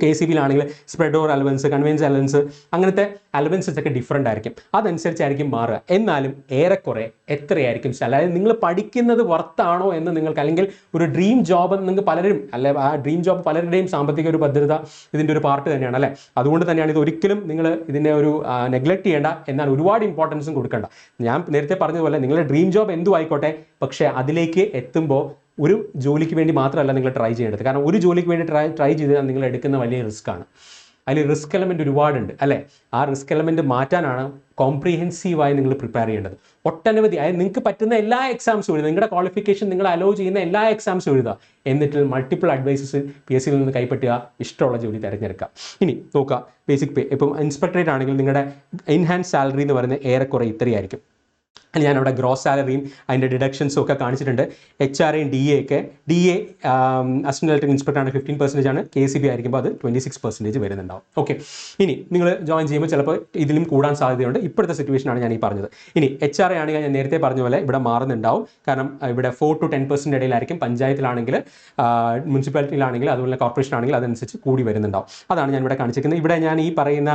KCB-യിലാണെങ്കിൽ spread over allowance, conveyance allowance, അങ്ങനത്തെ അലവൻസസ് ഒക്കെ ഡിഫറൻ്റ് ആയിരിക്കും. അതനുസരിച്ചായിരിക്കും മാറുക. എന്നാലും ഏറെക്കുറെ എത്രയായിരിക്കും അതായത് നിങ്ങൾ പഠിക്കുന്നത് വർത്താണോ എന്ന് നിങ്ങൾക്ക്, അല്ലെങ്കിൽ ഒരു ഡ്രീം ജോബ് നിങ്ങൾക്ക് പലരും ആ ഡ്രീം ജോബ് പലരുടെയും സാമ്പത്തിക ഒരു ഭദ്രത ഇതിൻ്റെ ഒരു പാർട്ട് തന്നെയാണ് അല്ലേ. അതുകൊണ്ട് തന്നെയാണ് ഇത് ഒരിക്കലും നിങ്ങൾ ഇതിനെ ഒരു നെഗ്ലക്ട് ചെയ്യേണ്ട, എന്നാൽ ഒരുപാട് ഇമ്പോർട്ടൻസും കൊടുക്കേണ്ട. ഞാൻ നേരത്തെ പറഞ്ഞതുപോലെ നിങ്ങളുടെ ഡ്രീം ജോബ് എന്തും ആയിക്കോട്ടെ, പക്ഷേ അതിലേക്ക് എത്തുമ്പോൾ ഒരു ജോലിക്ക് വേണ്ടി മാത്രമല്ല നിങ്ങൾ ട്രൈ ചെയ്യേണ്ടത്. കാരണം ഒരു ജോലിക്ക് വേണ്ടി ട്രൈ ചെയ്താൽ നിങ്ങൾ എടുക്കുന്ന വലിയ റിസ്ക്കാണ്. അതിൽ റിസ്ക് എലമെൻറ്റ് ഒരുപാടുണ്ട് അല്ലേ. ആ റിസ്ക് എലമെൻറ്റ് മാറ്റാനാണ് കോംപ്രിഹെൻസീവായി നിങ്ങൾ പ്രിപ്പയർ ചെയ്യേണ്ടത്. ഒട്ടനവധി, അതായത് നിങ്ങൾക്ക് പറ്റുന്ന എല്ലാ എക്സാംസും എഴുതുക. നിങ്ങളുടെ ക്വാളിഫിക്കേഷൻ നിങ്ങൾ അലോ ചെയ്യുന്ന എല്ലാ എക്സാംസും എഴുതുക. എന്നിട്ട് മൾട്ടിപ്പിൾ അഡ്വൈസസ് PSC നിന്ന് കൈപ്പറ്റുക, ഇഷ്ടമുള്ള ജോലി തിരഞ്ഞെടുക്കുക. ഇനി നോക്കുക, ബേസിക് പേ. ഇപ്പം ഇൻസ്പെക്ടറേറ്റ് ആണെങ്കിൽ നിങ്ങളുടെ ഇൻഹാൻഡ് സാലറി എന്ന് പറയുന്നത് ഏറെക്കുറെ ഇത്രയായിരിക്കും. ഞാനവിടെ ഗ്രോസ് സാലറിയും അതിൻ്റെ ഡിഡക്ഷൻസും ഒക്കെ കാണിച്ചിട്ടുണ്ട്. HRA DA assistant electrical inspector ആണ് 15% ആണ്. KCB ആയിരിക്കുമ്പോൾ അത് 26% വരുന്നുണ്ടാവും. ഓക്കെ, ഇനി നിങ്ങൾ ജോയിൻ ചെയ്യുമ്പോൾ ചിലപ്പോൾ ഇതിലും കൂടാൻ സാധ്യതയുണ്ട്. ഇപ്പോഴത്തെ സിറ്റുവേഷനാണ് ഞാൻ ഈ പറഞ്ഞത്. ഇനി HRA ആണെങ്കിൽ ഞാൻ നേരത്തെ പറഞ്ഞ പോലെ ഇവിടെ മാറുന്നുണ്ടാവും. കാരണം ഇവിടെ 4 to 10% ഇടയിലായിരിക്കും. പഞ്ചായത്തിലാണെങ്കിൽ, മുനിസിപ്പാലിറ്റിയിലാണെങ്കിൽ, അതുപോലെ കോർപ്പറേഷൻ ആണെങ്കിൽ അതനുസരിച്ച് കൂടി വരുന്നുണ്ടാവും. അതാണ് ഞാൻ ഇവിടെ കാണിച്ചിരിക്കുന്നത്. ഇവിടെ ഞാൻ ഈ പറയുന്ന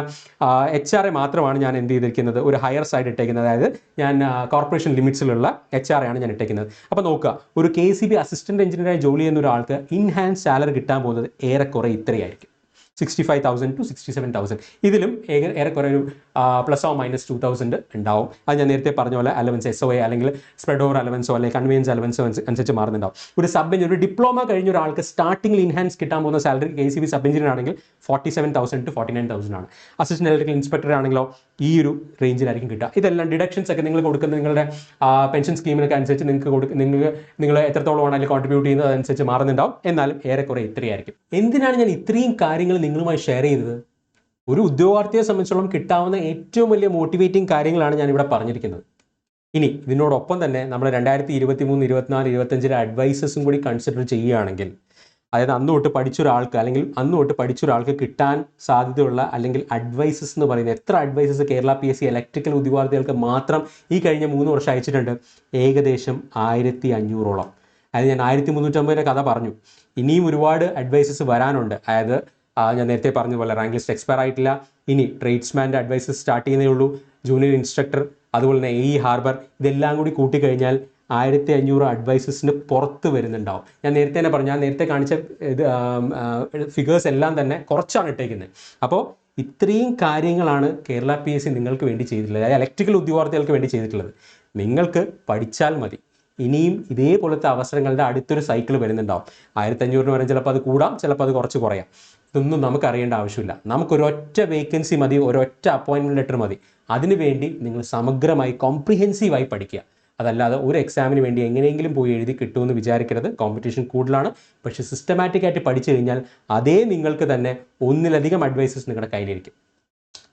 HRA മാത്രമാണ് ഞാൻ എന്ത് ചെയ്തിരിക്കുന്നത്, ഒരു ഹയർ സൈഡ് ഇട്ടേക്കുന്നത്. അതായത് ഞാൻ കോർപ്പറേഷൻ ലിമിറ്റ്സിലുള്ള HRA ആണ് ഞാൻ ഇട്ടേക്കുന്നത്. അപ്പോൾ നോക്കുക, ഒരു KCB അസിസ്റ്റന്റ് എഞ്ചിനീയറായി ജോലി ചെയ്യുന്ന ഒരാൾക്ക് ഇൻഹാൻഡ് സാലറി കിട്ടാൻ പോകുന്നത് ഏറെക്കുറെ ഇത്രയായിരിക്കും. 65,000 to 67,000. ഇതിലും ഏറെക്കുറെ ഒരു ±2,000 ഉണ്ടാവും. അത് ഞാൻ നേരത്തെ പറഞ്ഞ പോലെ അലവൻസ്, SOA അല്ലെങ്കിൽ സ്പ്രെഡ് ഓവർ അലവൻസോ അല്ലെങ്കിൽ കൺവെൻസ് അലവൻസോ അനുസരിച്ച് മാറുന്നുണ്ടാവും. ഒരു സബ് എഞ്ചിനീയർ, ഒരു ഡിപ്ലോമ കഴിഞ്ഞ ഒരാൾക്ക് സ്റ്റാർട്ടിംഗിൽ ഇൻഹാൻസ് കിട്ടാൻ പോകുന്ന സാലറി KCB സബ് എഞ്ചിനീയർ ആണെങ്കിൽ 47,000 to 49,000 ആണ്. അസിസ്റ്റന്റ് ഇലക്ട്രിക്കൽ ഇൻസ്പെക്ടർ ആണെങ്കിലോ ഈ ഒരു റേഞ്ചിലായിരിക്കും കിട്ടുക. ഇതെല്ലാം ഡിഡക്ഷൻസ് ഒക്കെ നിങ്ങൾ കൊടുക്കുന്നത് നിങ്ങളുടെ പെൻഷൻ സ്കീമിനൊക്കെ അനുസരിച്ച് നിങ്ങൾ എത്രത്തോളമാണ് അതിൽ കോൺട്രിബ്യൂട്ട് ചെയ്യുന്നത് അതനുസരിച്ച് മാറുന്നുണ്ടാവും. എന്നാലും ഏറെക്കുറെ ഇത്രയായിരിക്കും. എന്തിനാണ് ഞാൻ ഇത്രയും കാര്യങ്ങൾ നിങ്ങളുമായി ഷെയർ ചെയ്തത്? ഒരു ഉദ്യോഗാർത്ഥിയെ സംബന്ധിച്ചോളം കിട്ടാവുന്ന ഏറ്റവും വലിയ മോട്ടിവേറ്റിംഗ് കാര്യങ്ങളാണ് ഞാനിവിടെ പറഞ്ഞിരിക്കുന്നത്. ഇനി ഇതിനോടൊപ്പം തന്നെ നമ്മൾ 2023, 24, 25 അഡ്വൈസസും കൂടി കൺസിഡർ ചെയ്യുകയാണെങ്കിൽ, അതായത് അന്ന് തൊട്ട് പഠിച്ചൊരാൾക്ക് കിട്ടാൻ സാധ്യതയുള്ള അല്ലെങ്കിൽ അഡ്വൈസസ് എന്ന് പറയുന്നത്, എത്ര അഡ്വൈസസ് കേരള PSC ഇലക്ട്രിക്കൽ ഉദ്യോഗാർത്ഥികൾക്ക് മാത്രം ഈ കഴിഞ്ഞ 3 വർഷം അയച്ചിട്ടുണ്ട്? ഏകദേശം 1500ഓളം. അതായത് ഞാൻ 1350 കഥ പറഞ്ഞു. ഇനിയും ഒരുപാട് അഡ്വൈസസ് വരാനുണ്ട്. അതായത് ഞാൻ നേരത്തെ പറഞ്ഞതുപോലെ റാങ്ക് ലിസ്റ്റ് എക്സ്പയർ ആയിട്ടില്ല. ഇനി ട്രേഡ്സ്മാൻ്റെ അഡ്വൈസസ് സ്റ്റാർട്ട് ചെയ്യുന്നേ ഉള്ളൂ. ജൂനിയർ ഇൻസ്ട്രക്ടർ, അതുപോലെ തന്നെ AE ഹാർബർ, ഇതെല്ലാം കൂടി കൂട്ടിക്കഴിഞ്ഞാൽ 1500 അഡ്വൈസസിന് പുറത്ത് വരുന്നുണ്ടാവും. ഞാൻ നേരത്തെ തന്നെ പറഞ്ഞു, ഞാൻ നേരത്തെ കാണിച്ച ഫിഗേഴ്സ് എല്ലാം തന്നെ കുറച്ചാണ് ഇട്ടേക്കുന്നത്. അപ്പോൾ ഇത്രയും കാര്യങ്ങളാണ് കേരള PSC നിങ്ങൾക്ക് വേണ്ടി ചെയ്തിട്ടുള്ളത്, അതായത് ഇലക്ട്രിക്കൽ ഉദ്യോഗാർത്ഥികൾക്ക് വേണ്ടി ചെയ്തിട്ടുള്ളത്. നിങ്ങൾക്ക് പഠിച്ചാൽ മതി. ഇനിയും ഇതേപോലത്തെ അവസരങ്ങളുടെ അടുത്തൊരു സൈക്കിൾ വരുന്നുണ്ടാവും. 1500 വരെ ചിലപ്പോൾ അത് കൂടാം, ചിലപ്പോൾ അത് കുറച്ച് കുറയാം. ഇതൊന്നും നമുക്ക് അറിയേണ്ട ആവശ്യമില്ല. നമുക്കൊരൊറ്റ വേക്കൻസി മതി, ഒരൊറ്റ അപ്പോയിൻമെൻറ്റ് ലെറ്റർ മതി. അതിനുവേണ്ടി നിങ്ങൾ സമഗ്രമായി കോംപ്രിഹെൻസീവായി പഠിക്കുക. അതല്ലാതെ ഒരു എക്സാമിന് വേണ്ടി എങ്ങനെയെങ്കിലും പോയി എഴുതി കിട്ടുമെന്ന് വിചാരിക്കരുത്. കോമ്പറ്റീഷൻ കൂടുതലാണ്. പക്ഷേ സിസ്റ്റമാറ്റിക്കായിട്ട് പഠിച്ചു കഴിഞ്ഞാൽ അതേ നിങ്ങൾക്ക് തന്നെ ഒന്നിലധികം അഡ്വൈസസ് നിങ്ങളുടെ കയ്യിലിരിക്കും.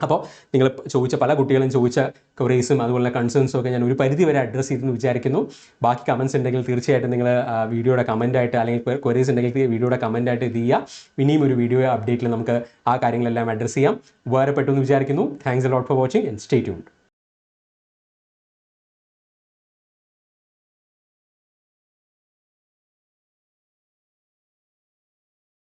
അപ്പോൾ നിങ്ങൾ ചോദിച്ച പല കുട്ടികളും ചോദിച്ച ക്വറീസും അതുപോലെ കൺസേൺസും ഒക്കെ ഞാൻ ഒരു പരിധി വരെ അഡ്രസ്സ് ചെയ്തെന്ന് വിചാരിക്കുന്നു. ബാക്കി കമൻസ് ഉണ്ടെങ്കിൽ തീർച്ചയായിട്ടും നിങ്ങൾ വീഡിയോയുടെ കമൻറ്റായിട്ട് അല്ലെങ്കിൽ ക്വറീസ് ഉണ്ടെങ്കിൽ വീഡിയോയുടെ കമൻറ്റായിട്ട് ഇത് ചെയ്യുക. ഇനിയും ഒരു വീഡിയോ അപ്ഡേറ്റിൽ നമുക്ക് ആ കാര്യങ്ങളെല്ലാം അഡ്രസ്സ് ചെയ്യാം. ഉപകാരപ്പെട്ടു എന്ന് വിചാരിക്കുന്നു. Thanks a lot for watching and stay tuned.